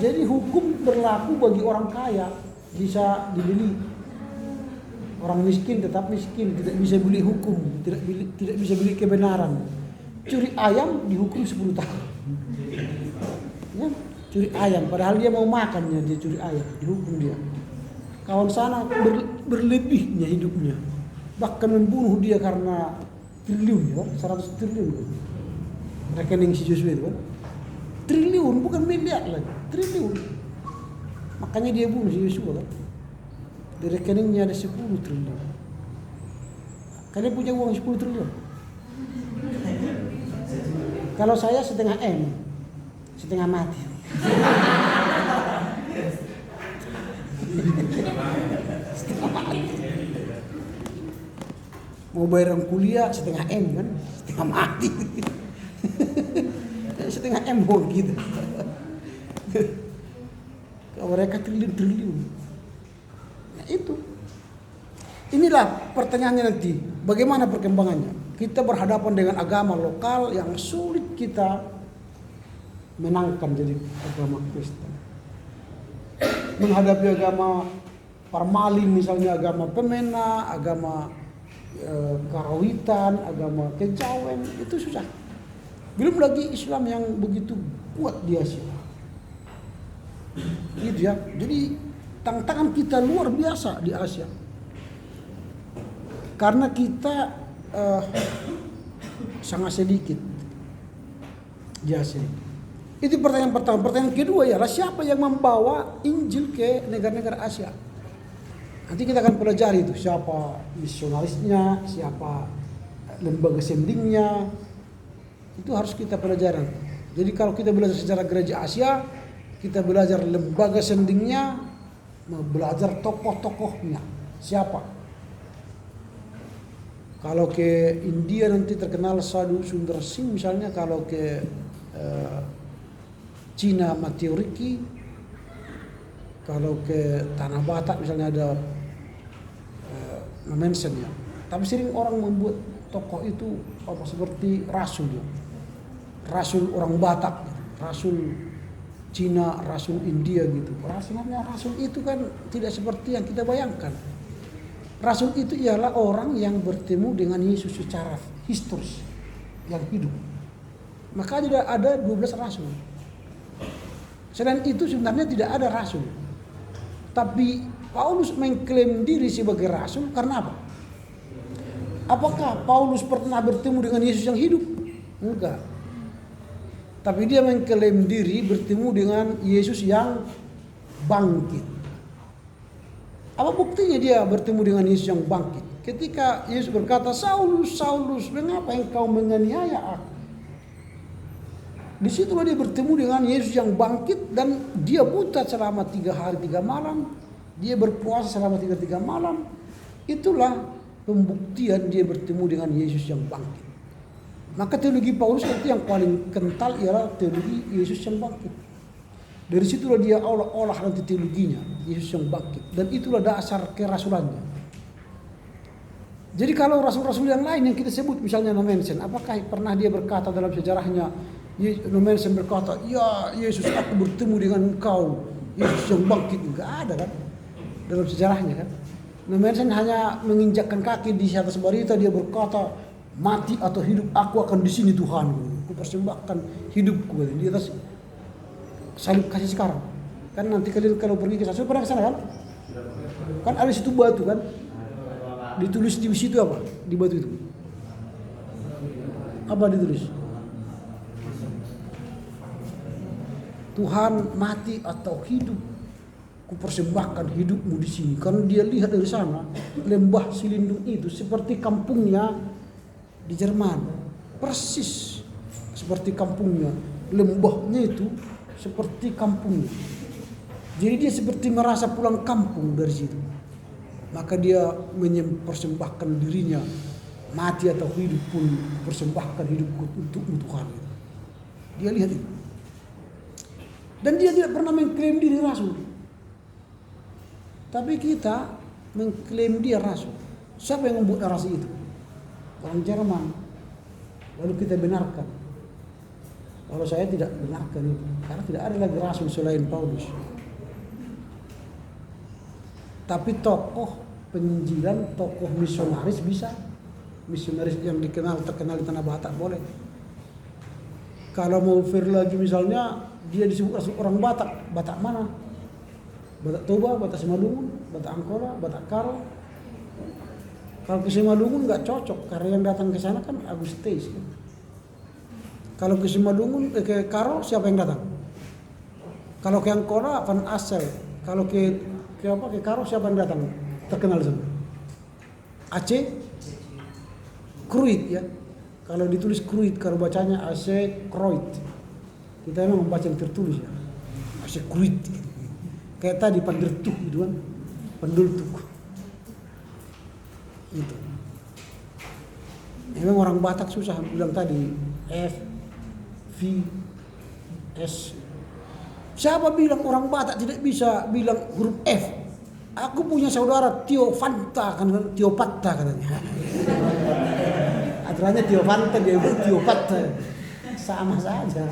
Jadi hukum berlaku bagi orang kaya, bisa dibeli. Orang miskin tetap miskin, tidak bisa beli hukum, tidak bisa beli kebenaran. Curi ayam dihukum 10 tahun. Ya, curi ayam, padahal dia mau makannya, dia curi ayam, dihukum dia. Kawan sana berlebihnya hidupnya. Bahkan membunuh dia karena triliun, ya, 100 triliun. Rekening si Joshua itu kan. Triliun, bukan miliar lagi, triliun. Makanya dia bunuh si Joshua kan. Di rekeningnya ada 10 triliun. Kalian punya uang 10 triliun? Kalau saya setengah M, setengah mati. Setengah mati. Mau bayar kuliah setengah M kan, setengah mati. Setengah M gitu. Kalau mereka triliun. Nah itu. Inilah pertanyaannya nanti. Bagaimana perkembangannya? Kita berhadapan dengan agama lokal yang sulit kita menangkan jadi agama Kristen. Menghadapi agama Parmalin misalnya, agama Pemena, agama Karawitan, agama Kejawen, itu susah. Belum lagi Islam yang begitu kuat di Asia. Gitu ya. Jadi tantangan kita luar biasa di Asia. Karena kita sangat sedikit di Asia. Itu pertanyaan pertama. Pertanyaan kedua ialah siapa yang membawa Injil ke negara-negara Asia? Nanti kita akan pelajari itu siapa misionarisnya, siapa lembaga sendingnya. Itu harus kita pelajari. Jadi kalau kita belajar sejarah gereja Asia, kita belajar lembaga sendingnya, belajar tokoh-tokohnya. Siapa? Kalau ke India nanti terkenal Sadhu Sundar Singh misalnya, kalau ke Cina Matteo Ricci, kalau ke Tanah Batak misalnya ada Manson ya. Tapi sering orang membuat tokoh itu apa seperti rasul ya. Rasul orang Batak, rasul Cina, rasul India gitu. Rasulnya rasul itu kan tidak seperti yang kita bayangkan. Rasul itu ialah orang yang bertemu dengan Yesus secara historis yang hidup. Maka ada 12 rasul. Selain itu sebenarnya tidak ada rasul. Tapi Paulus mengklaim diri sebagai rasul karena apa? Apakah Paulus pernah bertemu dengan Yesus yang hidup? Enggak. Tapi dia mengklaim diri bertemu dengan Yesus yang bangkit. Apa buktinya dia bertemu dengan Yesus yang bangkit? Ketika Yesus berkata, Saulus, Saulus, mengapa engkau menganiaya aku? Disitulah dia bertemu dengan Yesus yang bangkit dan dia buta selama 3 hari 3 malam. Dia berpuasa selama 3 malam. Itulah pembuktian dia bertemu dengan Yesus yang bangkit. Maka teologi Paulus itu yang paling kental ialah teologi Yesus yang bangkit. Dari situlah dia olah nanti teologinya, Yesus yang bangkit. Dan itulah dasar kerasulannya. Jadi kalau rasul-rasul yang lain yang kita sebut misalnya Manson, apakah pernah dia berkata dalam sejarahnya, Nelson berkata, ya Yesus aku bertemu dengan engkau, Yesus yang bangkit. Enggak ada kan dalam sejarahnya kan. Nelson hanya menginjakkan kaki di atas barita, dia berkata, mati atau hidup aku akan di sini Tuhan, aku persembahkan hidupku di atas salib kasih sekarang. Kan nanti kalian kalau pergi ke sana, pernah ke sana kan? Kan ada situ batu kan? Ditulis di situ apa? Di batu itu. Apa ditulis? Tuhan, mati atau hidup, ku persembahkan hidupmu di sini. Karena dia lihat dari sana lembah Silindung itu seperti kampungnya di Jerman, persis seperti kampungnya. Lembahnya itu seperti kampungnya. Jadi dia seperti merasa pulang kampung dari situ. Maka dia mempersembahkan dirinya, mati atau hidup pun persembahkan hidupku untukmu Tuhan. Dia lihat itu. Dan dia tidak pernah mengklaim diri rasul. Tapi kita mengklaim dia rasul. Siapa yang membuat narasi itu? Orang Jerman. Lalu kita benarkan. Kalau saya tidak benarkan itu. Karena tidak ada lagi rasul selain Paulus. Tapi tokoh penginjilan, tokoh misionaris bisa. Misionaris yang terkenal di Tanah Batak boleh. Kalau mau fair lagi misalnya, dia disebut orang Batak. Batak mana? Batak Toba, Batak Simalungun, Batak Angkola, Batak Karo. Kalau ke Simalungun nggak cocok karena yang datang ke sana kan Agustes. Kalau ke Simalungun, ke Karo siapa yang datang? Kalau ke Angkola Van Assel. Kalau ke Karo siapa yang datang? Terkenal semua. Aceh, Kruit ya. Kalau ditulis Kruit, kalau bacanya Aceh Kroit. Kita memang membaca yang tertulis ya. Aceh Kruit. Kayak tadi Pandertuh gitu kan. Pendultuk. Itu. Memang orang Batak susah bilang tadi F, V, S. Siapa bilang orang Batak tidak bisa bilang huruf F? Aku punya saudara Tio Fanta kan, Tio Patta katanya. Aturannya Tio Fanta, dia bilang Tio Patta. Sama saja.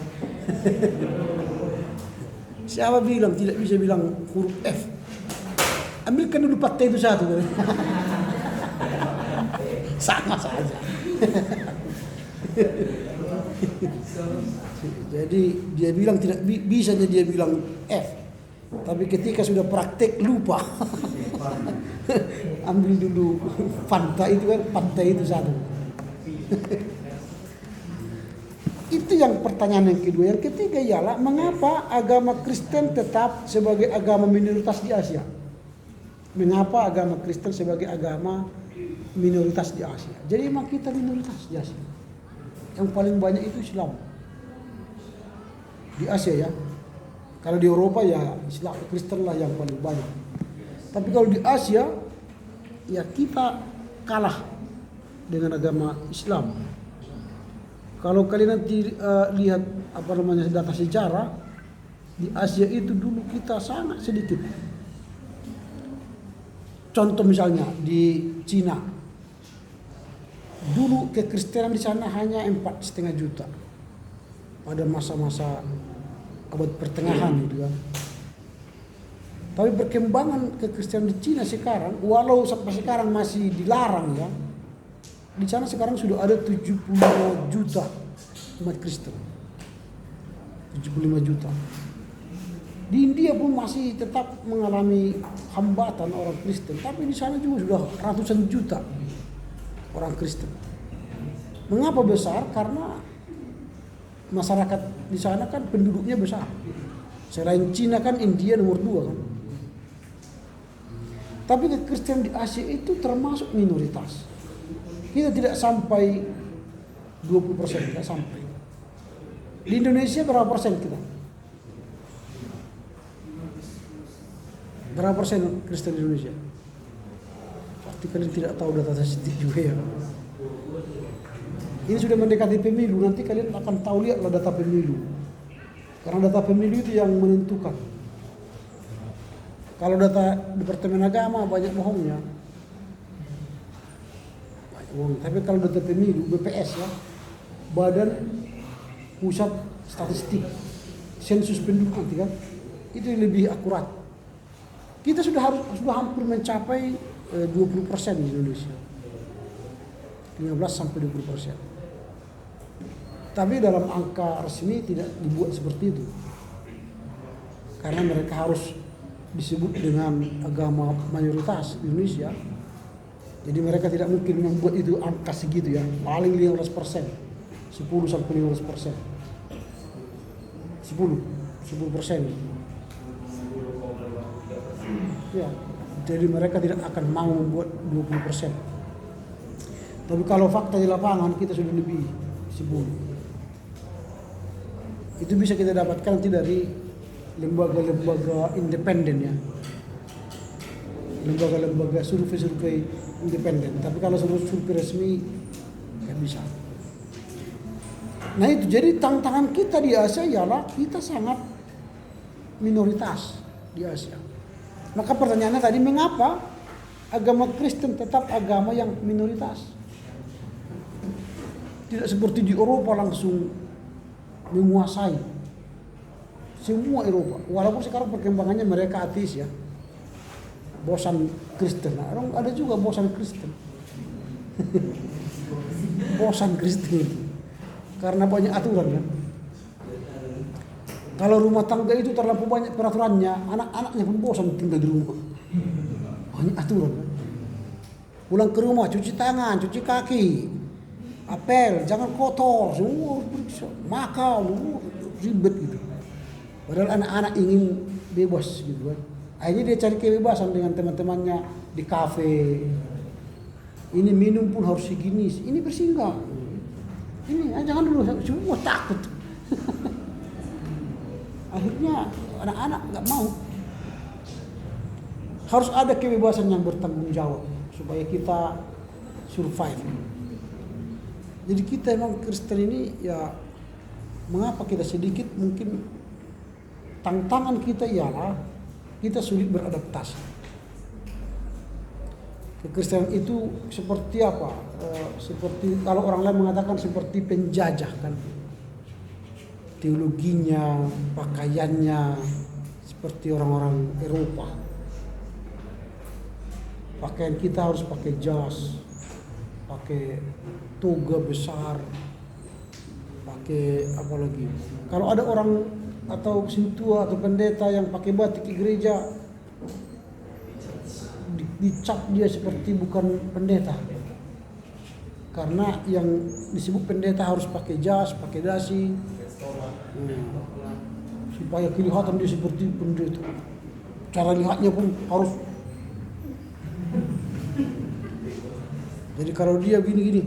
Siapa bilang tidak bisa bilang huruf F? Ambilkan dulu Patta itu satu. Sama saja. Jadi dia bilang tidak bisa, dia bilang F. Tapi ketika sudah praktek lupa. Ambil dulu Fanta itu kan, Fanta itu satu. Itu yang pertanyaan yang kedua. Yang ketiga ialah mengapa agama Kristen tetap sebagai agama minoritas di Asia? Mengapa agama Kristen sebagai agama minoritas di Asia? Jadi memang kita minoritas di Asia. Yang paling banyak itu Islam di Asia ya. Kalau di Eropa ya Islam Kristen lah yang paling banyak. Tapi kalau di Asia ya kita kalah dengan agama Islam. Kalau kalian nanti lihat data sejarah di Asia itu dulu kita sangat sedikit. Contoh misalnya di Cina, dulu kekristenan di sana hanya 4,5 juta pada masa-masa abad pertengahan gitu kan. Tapi perkembangan kekristenan di Cina sekarang, walau sampai sekarang masih dilarang ya, di sana sekarang sudah ada 75 juta umat Kristen. 75 juta. Di India pun masih tetap mengalami hambatan orang Kristen, tapi di sana juga sudah ratusan juta orang Kristen. Mengapa besar? Karena masyarakat di sana kan penduduknya besar. Selain Cina kan India nomor 2 kan. Tapi kekristenan di Asia itu termasuk minoritas. Kita tidak sampai 20%, tidak sampai. Di Indonesia berapa persen kita? Berapa persen Kristen di Indonesia? Pasti kalian tidak tahu data statistik juga ya. Ini sudah mendekati pemilu, nanti kalian akan tahu, lihatlah data pemilu. Karena data pemilu itu yang menentukan. Kalau data Departemen Agama banyak bohongnya. Banyak bohong. Tapi kalau data pemilu, BPS ya, Badan Pusat statistik sensus penduduk nanti kan, itu yang lebih akurat. Kita sudah hampir mencapai 20% di Indonesia, 15 sampai 20%. Tapi dalam angka resmi tidak dibuat seperti itu, karena mereka harus disebut dengan agama mayoritas di Indonesia. Jadi mereka tidak mungkin membuat itu angka segitu ya, paling 15%, 10 sampai 15%, 10%. Ya, jadi mereka tidak akan mau membuat 20%. Tapi kalau fakta di lapangan kita sudah lebih 10. Itu bisa kita dapatkan nanti dari lembaga-lembaga independen ya, lembaga-lembaga survei independen. Tapi kalau survei resmi nggak bisa. Nah itu jadi tantangan kita di Asia ialah kita sangat minoritas di Asia. Maka pertanyaannya tadi, mengapa agama Kristen tetap agama yang minoritas? Tidak seperti di Eropa langsung menguasai semua Eropa. Walaupun sekarang perkembangannya mereka ateis ya, bosan Kristen. Nah, ada juga bosan Kristen. Bosan Kristen itu karena banyak aturan kan. Kalau rumah tangga itu terlalu banyak peraturannya, anak-anaknya pun bosan tinggal di rumah. Banyak aturan kan. Pulang ke rumah cuci tangan, cuci kaki, apel, jangan kotor, semua periksa, makan, ribet gitu. Padahal anak-anak ingin bebas gitu kan. Akhirnya dia cari kebebasan dengan teman-temannya di kafe. Ini minum pun harus segini, ini bersinggah. Ini jangan dulu, semua takut. Akhirnya anak-anak nggak mau. Harus ada kebebasan yang bertanggung jawab supaya kita survive. Jadi kita emang Kristen ini ya, mengapa kita sedikit mungkin tantangan kita ialah kita sulit beradaptasi. Kekristenan itu seperti apa? Seperti kalau orang lain mengatakan seperti penjajah kan. Teologinya, pakaiannya seperti orang-orang Eropa. Pakaian kita harus pakai jas, pakai toga besar, pakai apa lagi. Kalau ada orang atau sintua atau pendeta yang pakai batik ke gereja, dicap dia seperti bukan pendeta. Karena yang disebut pendeta harus pakai jas, pakai dasi, supaya kelihatan dia seperti pendeta. Cara lihatnya pun harus. Jadi kalau dia gini-gini,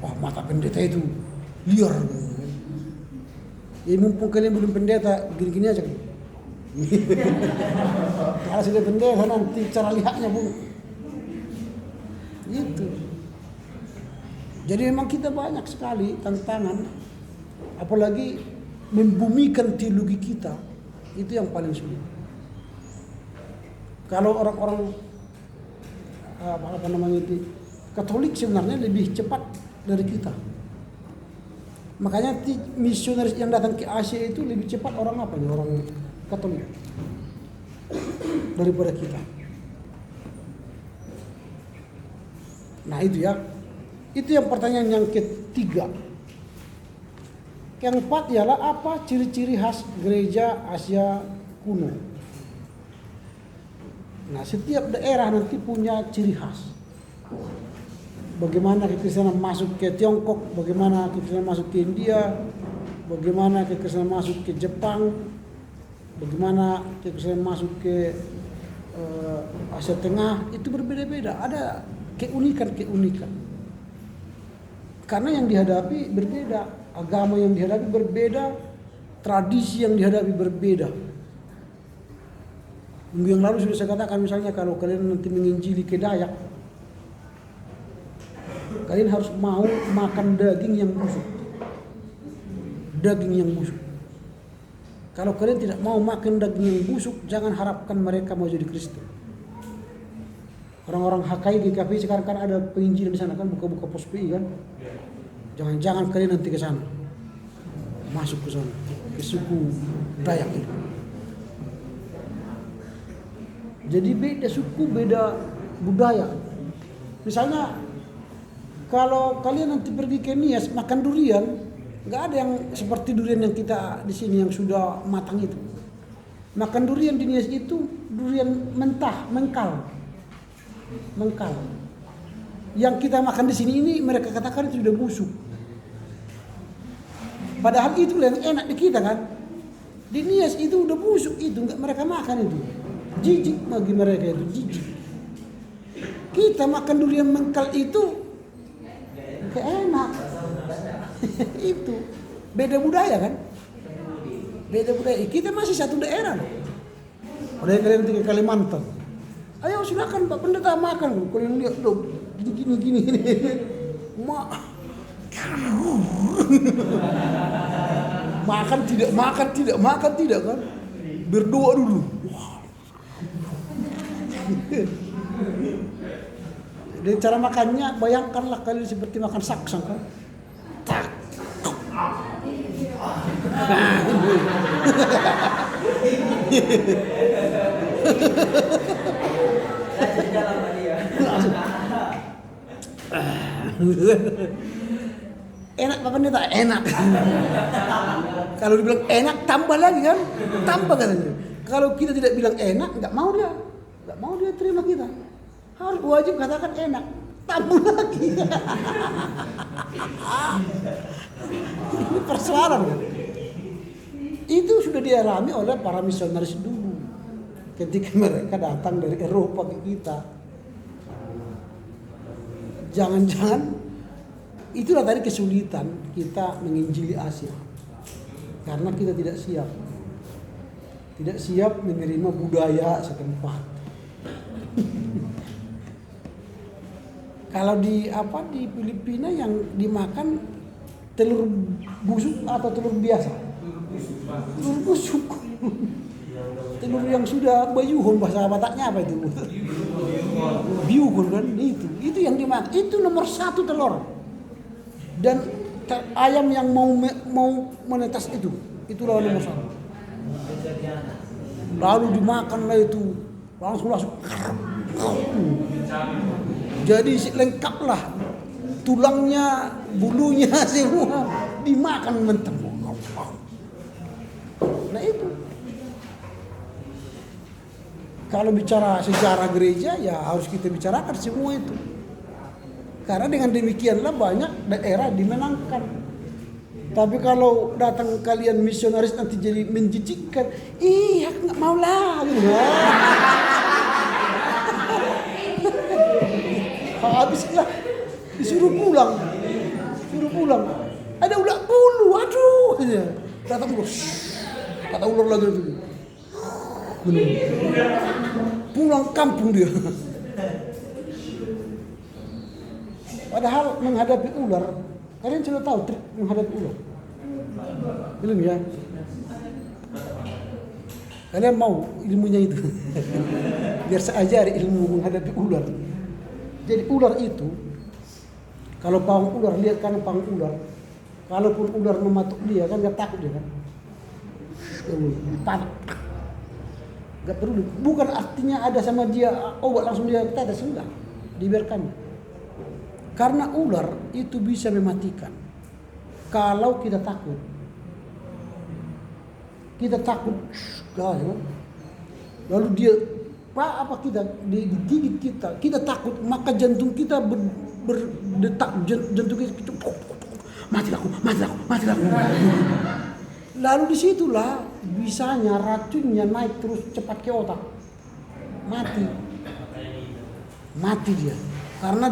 wah mata pendeta itu liar. Ya mumpung kalian belum pendeta, gini-gini aja. Kalau sudah pendeta nanti cara lihatnya pun gitu. Jadi memang kita banyak sekali tantangan, apalagi membumikan teologi kita, itu yang paling sulit. Kalau orang-orang apa namanya itu Katolik sebenarnya lebih cepat dari kita. Makanya misionaris yang datang ke Asia itu lebih cepat orang apa nih, orang Katolik daripada kita. Nah itu ya, itu yang pertanyaan yang ketiga. Yang keempat ialah apa ciri-ciri khas gereja Asia kuno. Nah setiap daerah nanti punya ciri khas. Bagaimana kekristenan masuk ke Tiongkok, bagaimana kekristenan masuk ke India, bagaimana kekristenan masuk ke Jepang, bagaimana kekristenan masuk ke Asia Tengah, itu berbeda-beda. Ada keunikan-keunikan. Karena yang dihadapi berbeda, agama yang dihadapi berbeda, tradisi yang dihadapi berbeda. Minggu yang lalu sudah saya katakan, misalnya kalau kalian nanti menginjili ke Dayak, kalian harus mau makan daging yang busuk. Daging yang busuk. Kalau kalian tidak mau makan daging yang busuk, jangan harapkan mereka mau jadi Kristen. Orang-orang HKI GKP sekarang kan ada penginjilan di sana kan, buka-buka pos PI kan. Jangan-jangan kalian nanti ke sana. masuk ke sana, ke suku Dayak itu. Jadi beda suku, beda budaya. Misalnya kalau kalian nanti pergi ke Nias makan durian, nggak ada yang seperti durian yang kita di sini yang sudah matang itu. Makan durian di Nias itu durian mentah, mengkal. Yang kita makan di sini ini mereka katakan itu sudah busuk. Padahal itu yang enak di kita kan. Di Nias itu udah busuk itu, nggak mereka makan itu. Jijik bagi mereka itu, jijik. Kita makan durian mengkal itu enak. Itu beda budaya kan? Beda budaya. Kita masih satu daerah. Ada yang kalian tinggal Kalimantan. Ayo silakan Pak Pendeta makan. Kalian lihat dong, gini. Makan tidak kan? Berdoa dulu. Dan cara makannya bayangkanlah kalian seperti makan saksang kan? Tak. Enak Pak Pendeta, enak. Kalau dibilang enak tambah lagi kan? Tambah katanya. Kalau kita tidak bilang enak, nggak mau dia terima kita. Harus wajib katakan enak, tambah lagi. Ini persoalan kan? Itu sudah dialami oleh para misionaris dulu ketika mereka datang dari Eropa ke kita. Jangan-jangan itulah tadi kesulitan kita menginjili Asia karena kita tidak siap menerima budaya setempat. Kalau di Filipina yang dimakan telur busuk atau telur biasa? Telur busuk. Telur yang sudah bayuhon, bahasa Bataknya apa itu? Biuhon kan itu yang dimakan. Itu nomor 1 telur. Dan ayam yang mau menetas itulah nomor 1. Lalu dimakanlah itu langsung. Jadi lengkaplah tulangnya, bulunya semua dimakan mentah. Nah itu. Kalau bicara sejarah gereja ya harus kita bicarakan semua itu. Karena dengan demikianlah banyak daerah dimenangkan. Tapi kalau datang kalian misionaris nanti jadi menjijikkan, aku nggak mau lah. Habislah disuruh pulang. Ada ular bulu, aduh. Datang ular, kata ular lagi itu. Pulang kampung dia. Padahal menghadapi ular, kalian sudah tahu trik menghadapi ular? Belum ya? Kalian mau ilmunya itu? Biar saya ajari ilmu menghadapi ular. Jadi ular itu, kalau pawang ular, lihat kan pawang ular. Kalaupun ular mematuk dia kan gak takut dia kan? Panik. Gak perlu. Bukan artinya ada sama dia obat langsung dia tetes, enggak. Dibiarkan. Karena ular itu bisa mematikan. Kalau kita takut. Kita takut, lalu dia kita digigit kita takut, maka jantung kita berdetak, jantung kita mati aku. Lalu disitulah bisanya racunnya naik terus cepat ke otak, mati dia, karena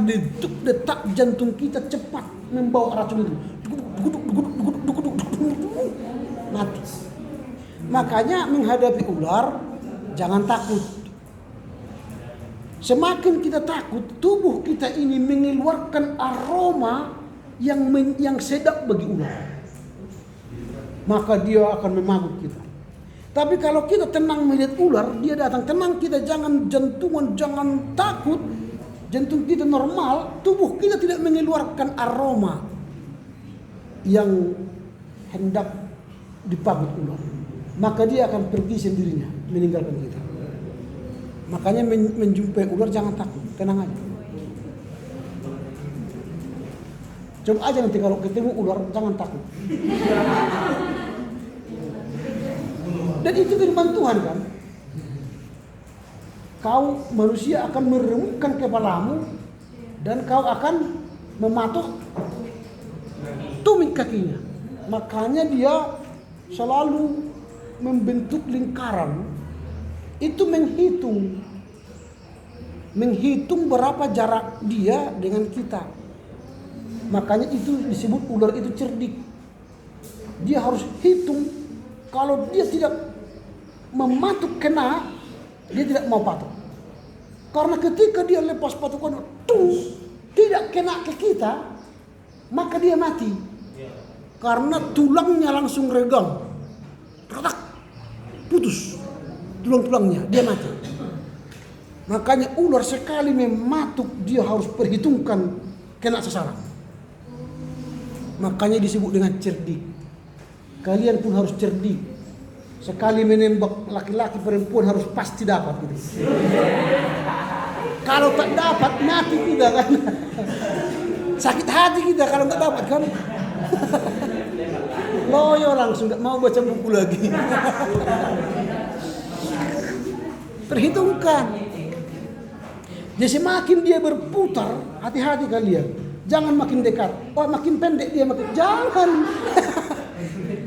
detak jantung kita cepat membawa racun itu, mati. Makanya menghadapi ular jangan takut. Semakin kita takut, tubuh kita ini mengeluarkan aroma yang sedap bagi ular. Maka dia akan memagut kita. Tapi kalau kita tenang melihat ular, dia datang tenang, kita jangan jantungan, jangan takut. Jantung kita normal, tubuh kita tidak mengeluarkan aroma yang hendak dipagut ular, maka dia akan pergi sendirinya, meninggalkan kita. Makanya menjumpai ular jangan takut, tenang aja. Coba aja nanti kalau ketemu ular jangan takut. Dan itu firman Tuhan kan. Kau manusia akan meremukkan kepalamu dan kau akan mematuk tumit kakinya. Makanya dia selalu membentuk lingkaran. Itu menghitung berapa jarak dia dengan kita. Makanya itu disebut ular itu cerdik. Dia harus hitung. Kalau dia tidak mematuk kena, dia tidak mau patuk. Karena ketika dia lepas patukan, tidak kena ke kita, maka dia mati. Karena tulangnya langsung regang, retak, putus tulang-tulangnya, dia mati. Makanya ular sekali mematuk, dia harus perhitungkan kena sasaran. Makanya disebut dengan cerdik. Kalian pun harus cerdik. Sekali menembak laki-laki perempuan harus pasti dapat gitu. Kalau tak dapat mati kita kan. Sakit hati kita kalau tak dapat kan. Loyo langsung gak mau baca buku lagi. Perhitungkan. Jadi semakin dia berputar, hati-hati kalian. Jangan makin dekat. Oh makin pendek dia makin. Jangan.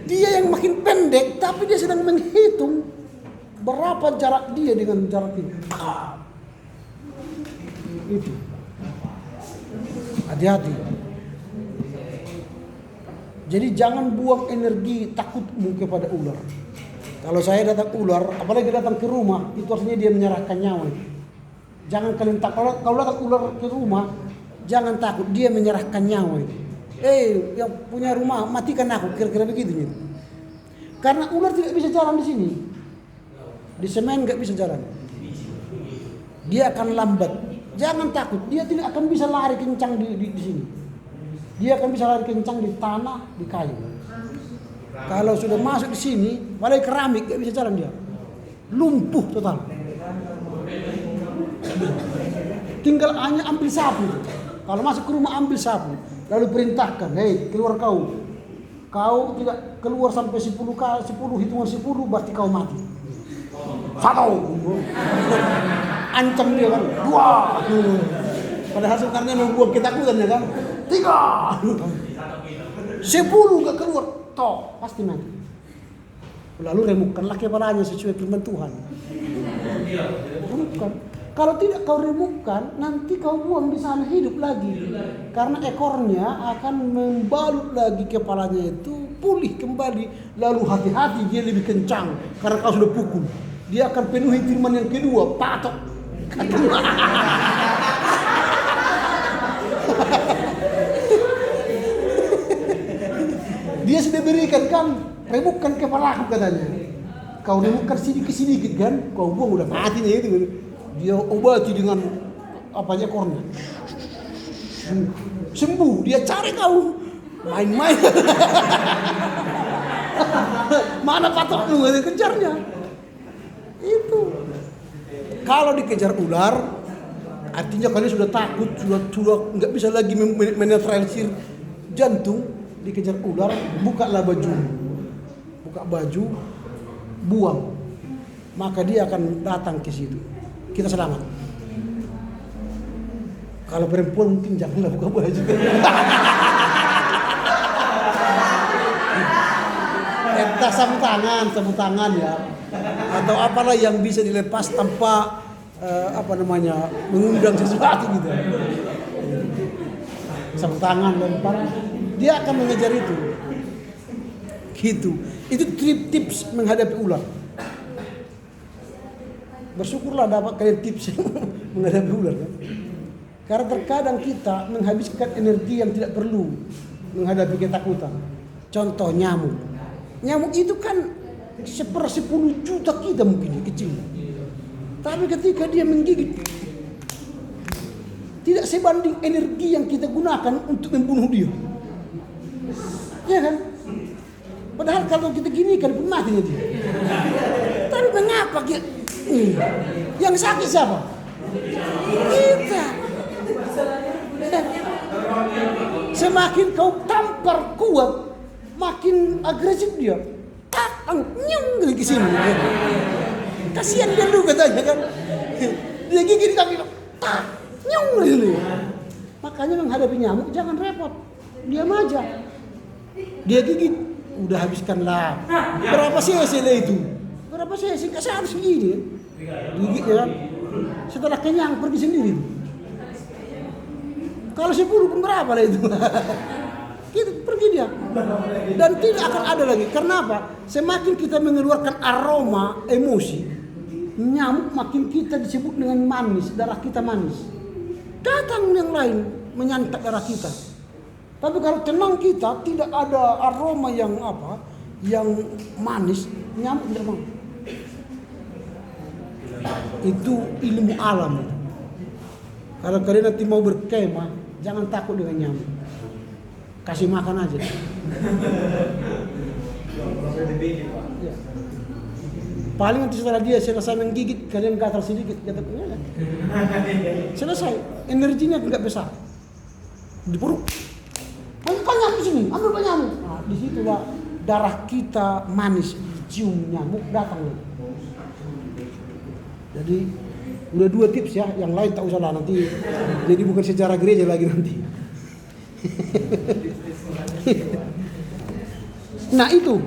Dia yang makin pendek, tapi dia sedang menghitung berapa jarak dia dengan jarak ini. Itu. Hati-hati. Jadi jangan buang energi takutmu kepada ular. Kalau saya datang ular, apalagi datang ke rumah, itu artinya dia menyerahkan nyawa. Jangan kalian takut. Kalau datang ular ke rumah, jangan takut, dia menyerahkan nyawa. Yang punya rumah matikan aku, kira-kira begitu nih. Karena ular tidak bisa jalan di sini, di semen nggak bisa jalan. Dia akan lambat. Jangan takut, dia tidak akan bisa lari kencang di sini. Dia akan bisa lari kencang di tanah, di kayu. Kalau sudah masuk di sini, padahal keramik nggak bisa jalan dia, lumpuh total. Tinggal hanya ambil sapu. Kalau masuk ke rumah ambil sapu. Lalu perintahkan, hei keluar kau. Kau tidak keluar sampai 10 hitungan 10 berarti kau mati. 1. Ancam dia kan. 2. Padahal sebenarnya membuat ketakutan ya kan. 3. 10 gak keluar. Toh pasti mati. Lalu remukkanlah kepalanya sesuai firman Tuhan. Remukkan. Kalau tidak kau remukkan, nanti kau buang di sana hidup lagi. Karena ekornya akan membalut lagi kepalanya itu, pulih kembali. Lalu hati-hati dia lebih kencang. Karena kau sudah pukul. Dia akan penuhi firman yang kedua, patok. Dia sudah berikan kan, remukkan kepalaku katanya. Kau remukkan sedikit-sedikit kan, kau buang udah mati nih itu. Dia obati dengan ekornya. Sembuh, dia cari kau. Main-main. Mana patokmu nggak dikejarnya? Itu. Kalau dikejar ular, artinya kalian sudah takut, sudah nggak bisa lagi menetralisir jantung. Dikejar ular, bukalah baju. Buka baju, buang. Maka dia akan datang ke situ. Kita selamat. Kalau perempuan mungkin janganlah buka baju. Entah sapu tangan ya, atau apalah yang bisa dilepas tanpa mengundang sesuatu gitu. Sapu tangan lempar, dia akan mengejar itu. Gitu. Itu tips menghadapi ular. Bersyukurlah dapat kalian tips menghadapi ular kan. Karena terkadang kita menghabiskan energi yang tidak perlu menghadapi ketakutan. Contoh nyamuk. Nyamuk itu kan 10 juta kita mungkin kecil. Tapi ketika dia menggigit, tidak sebanding energi yang kita gunakan untuk membunuh dia. Ya kan? Padahal kalau kita gini kan pun mati dia. Tapi mengapa yang sakit siapa? Kita. Semakin kau tampar kuat, makin agresif dia. Nyung ke sini. Kasihan dia dulu katanya kan. Dia gigit di kaki. Nyung gitu. Makanya menghadapi nyamuk jangan repot. Diam aja. Dia gigit, udah habiskanlah. Berapa cc itu? Berapa cc? Kasih harus gini. Gigit ya kan. Setelah kenyang pergi sendiri. Kalau 10 pun berapa lah itu? Gitu, pergi dia. Dan tidak akan ada lagi. Karena apa? Semakin kita mengeluarkan aroma emosi, nyamuk makin kita disebut dengan manis, darah kita manis. Datang yang lain menyantap darah kita. Tapi kalau tenang kita, tidak ada aroma yang apa, yang manis, nyamuk tidak mau. Itu ilmu alam. Kalau kalian nanti mau berkemah, jangan takut dengan nyamuk. Kasih makan aja. Ya. Paling nanti setelah dia selesai menggigit, kalian gatal sedikit, gatal. Selesai, energinya nggak besar. Di perut. Ambil nyamuk sini, ambil nyamuk. Nah, disitulah darah kita manis, cium nyamuk datang. Jadi udah 2 tips ya, yang lain tak usah lah nanti. Jadi bukan sejarah gereja lagi nanti. Nah itu.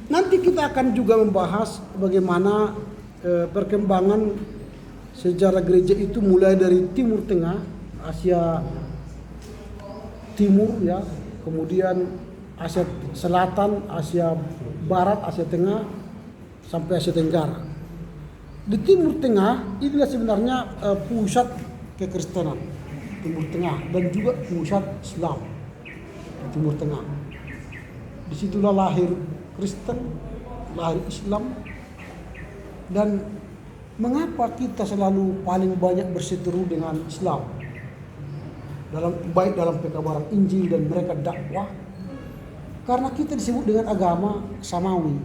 Nanti kita akan juga membahas bagaimana perkembangan sejarah gereja itu mulai dari Timur Tengah, Asia Timur ya, kemudian Asia Selatan, Asia Barat, Asia Tengah, sampai Asia Tenggara. Di Timur Tengah inilah sebenarnya pusat kekristenan, Timur Tengah, dan juga pusat Islam di Timur Tengah. Disitulah lahir Kristen, lahir Islam. Dan mengapa kita selalu paling banyak berseteru dengan Islam? Baik dalam pekabaran Injil dan mereka dakwah, karena kita disebut dengan agama samawi.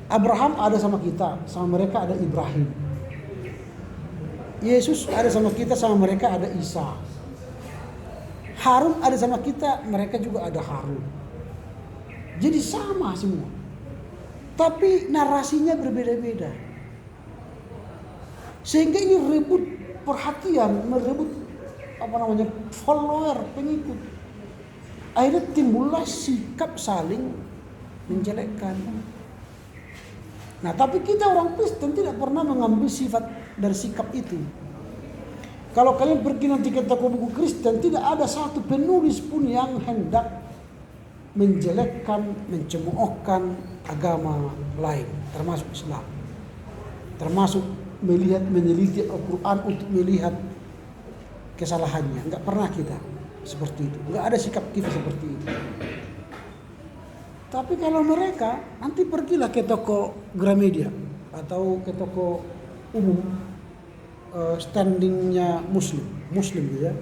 Abraham ada sama kita, sama mereka ada Ibrahim. Yesus ada sama kita, sama mereka ada Isa. Harun ada sama kita, mereka juga ada Harun. Jadi sama semua. Tapi narasinya berbeda-beda. Sehingga ini rebut perhatian, merebut follower, pengikut. Akhirnya timbullah sikap saling menjelekkan. Nah, tapi kita orang Kristen tidak pernah mengambil sifat dari sikap itu. Kalau kalian pergi nanti ke toko buku Kristen, tidak ada satu penulis pun yang hendak menjelekkan, mencemoohkan agama lain, termasuk Islam. Termasuk meneliti Al-Quran untuk melihat kesalahannya. Enggak pernah kita seperti itu. Enggak ada sikap kita seperti itu. Tapi kalau mereka, nanti pergilah ke toko Gramedia atau ke toko umum standingnya Muslim gitu ya.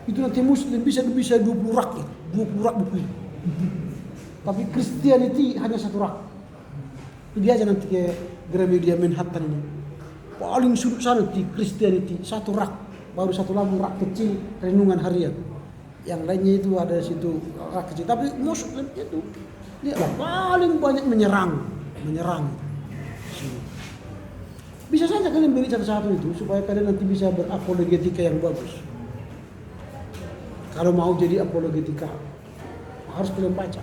Itu nanti Muslim bisa 20 rak itu, 20 rak buku. Tapi Christianity hanya 1 rak. Pergi aja nanti ke Gramedia Manhattan ini. Paling sudut sana di Christianity 1 rak, baru 1 lampu rak kecil renungan harian. Yang lainnya itu ada di situ rak kecil. Tapi Muslim itu dia paling banyak menyerang. Bisa saja kalian beli satu-satu itu supaya kalian nanti bisa berapologetika yang bagus. Kalau mau jadi apologetika, harus kalian baca.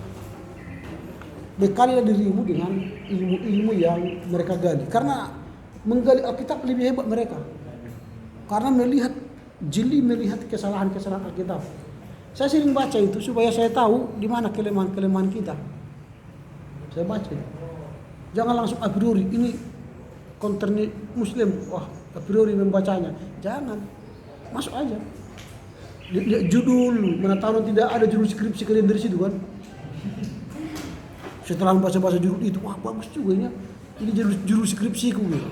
Bekalilah dirimu dengan ilmu-ilmu yang mereka gali. Karena menggali Alkitab lebih hebat mereka. Karena melihat kesalahan-kesalahan Alkitab. Saya sering baca itu supaya saya tahu di mana kelemahan-kelemahan kita. Saya baca. Jangan langsung a priori ini konten Muslim, wah a priori membacanya. Jangan. Masuk aja. Lihat judul, mana tahu tidak ada judul skripsi kalian dari situ kan. Setelah membaca judul itu, wah bagus juga ya. Ini judul skripsiku gitu.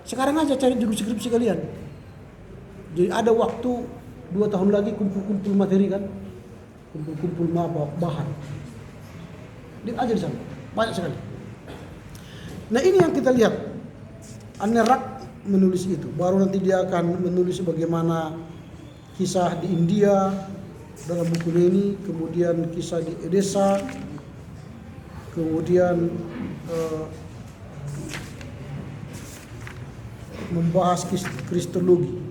Sekarang aja cari judul skripsi kalian. Jadi ada waktu 2 tahun lagi kumpul-kumpul materi kan. kumpul-kumpul bahan. Lihat aja di sana, banyak sekali. Nah ini yang kita lihat, Anerak menulis itu. Baru nanti dia akan menulis bagaimana kisah di India dalam bukunya ini, kemudian kisah di Edessa, kemudian membahas kristologi.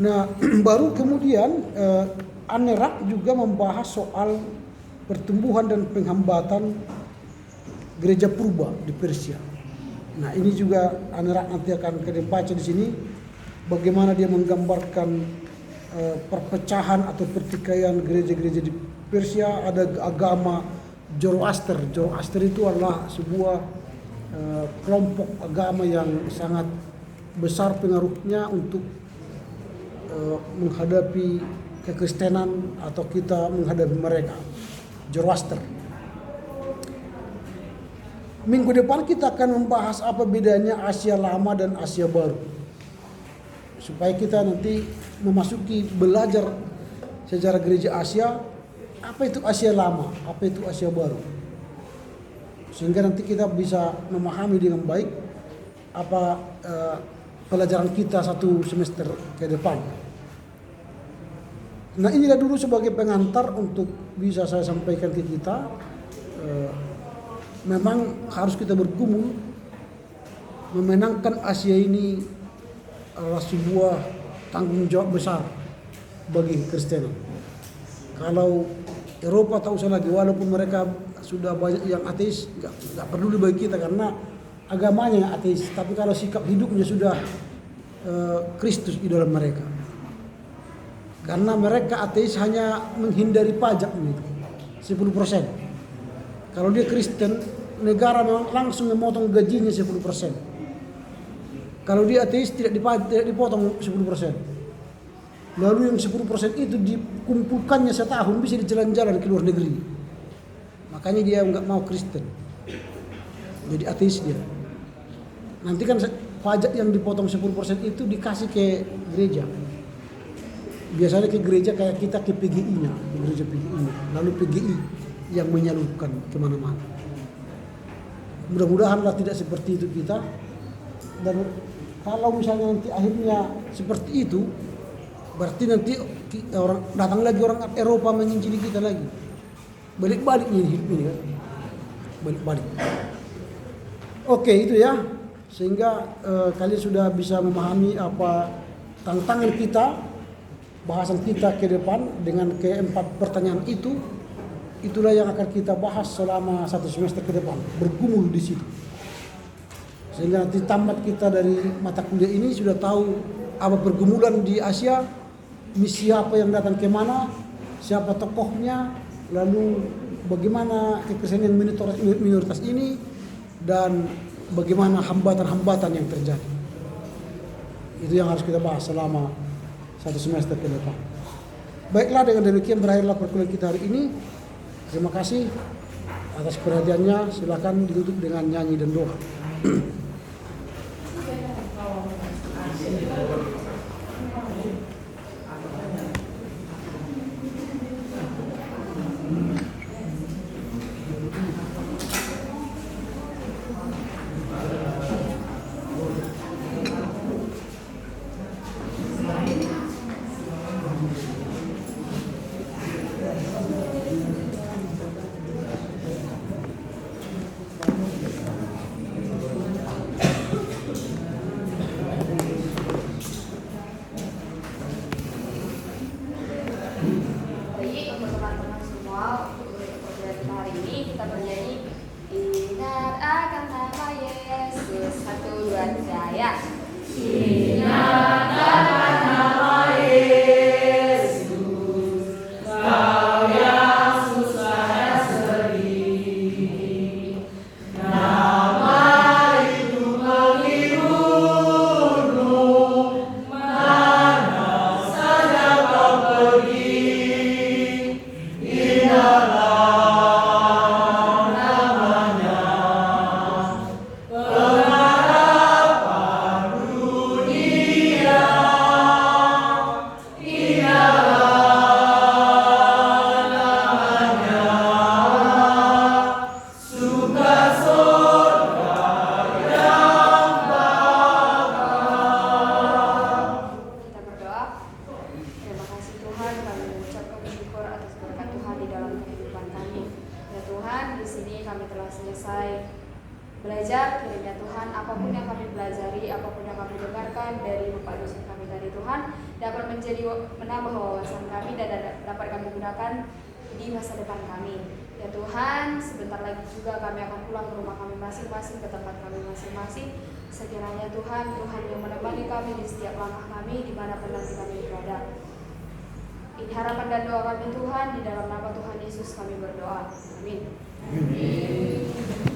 Nah, baru kemudian Anerak juga membahas soal pertumbuhan dan penghambatan gereja purba di Persia. Nah, ini juga Anerak nanti akan kita baca di sini bagaimana dia menggambarkan perpecahan atau pertikaian gereja-gereja di Persia. Ada agama Zoroaster. Zoroaster itu adalah sebuah kelompok agama yang sangat besar pengaruhnya untuk menghadapi kekristenan atau kita menghadapi mereka. Zoroaster. Minggu depan kita akan membahas apa bedanya Asia Lama dan Asia Baru. Supaya kita nanti memasuki belajar sejarah gereja Asia, apa itu Asia Lama, apa itu Asia Baru. Sehingga nanti kita bisa memahami dengan baik apa pelajaran kita satu semester ke depan. Nah inilah dulu sebagai pengantar untuk bisa saya sampaikan ke kita. Memang harus kita bergumul memenangkan Asia ini adalah sebuah tanggung jawab besar bagi Kristen. Kalau Eropa tak usah lagi, walaupun mereka sudah banyak yang ateis, nggak peduli bagi kita karena agamanya yang ateis. Tapi kalau sikap hidupnya sudah Kristus di dalam mereka. Karena mereka ateis hanya menghindari pajak itu 10%. Kalau dia Kristen, negara langsung memotong gajinya 10%. Kalau dia ateis tidak dipotong 10%. Lalu yang 10% itu dikumpulkannya setahun bisa dijalan-jalan ke luar negeri. Makanya dia nggak mau Kristen. Jadi ateis dia. Nanti kan pajak yang dipotong 10% itu dikasih ke gereja. Biasanya ke gereja kayak kita ke PGI-nya, ke gereja PGI-nya. Lalu PGI yang menyalurkan kemana-mana. Mudah-mudahanlah tidak seperti itu kita. Dan kalau misalnya nanti akhirnya seperti itu, berarti nanti datang lagi orang Eropa menginjili kita lagi. Balik-balik ini hidup ini kan. Balik-balik. Oke, itu ya. Sehingga kalian sudah bisa memahami apa tantangan kita, bahasan kita ke depan dengan keempat pertanyaan itu. Itulah yang akan kita bahas selama satu semester ke depan, bergumul di situ. Sehingga nanti tamat kita dari mata kuliah ini sudah tahu apa pergumulan di Asia, misi apa yang datang ke mana, siapa tokohnya, lalu bagaimana kekristenan minoritas ini, dan bagaimana hambatan-hambatan yang terjadi. Itu yang harus kita bahas selama satu semester ke depan. Baiklah, dengan demikian berakhirlah perkuliahan kita hari ini. Terima kasih atas perhatiannya. Silakan ditutup dengan nyanyi dan doa. Pengharapan telah selesai belajar, kiranya Tuhan apapun yang kami pelajari, apapun yang kami dengarkan dari Bapak dosen kami dari Tuhan dapat menambah wawasan kami dan dapat kami gunakan di masa depan kami. Ya Tuhan, sebentar lagi juga kami akan pulang ke rumah kami masing-masing, ke tempat kami masing-masing. Sekiranya Tuhan yang menemani kami di setiap langkah kami, dimanapun nanti kami berada. Ini harapan dan doa kami Tuhan, di dalam nama Tuhan Yesus kami berdoa. Amin. Amin.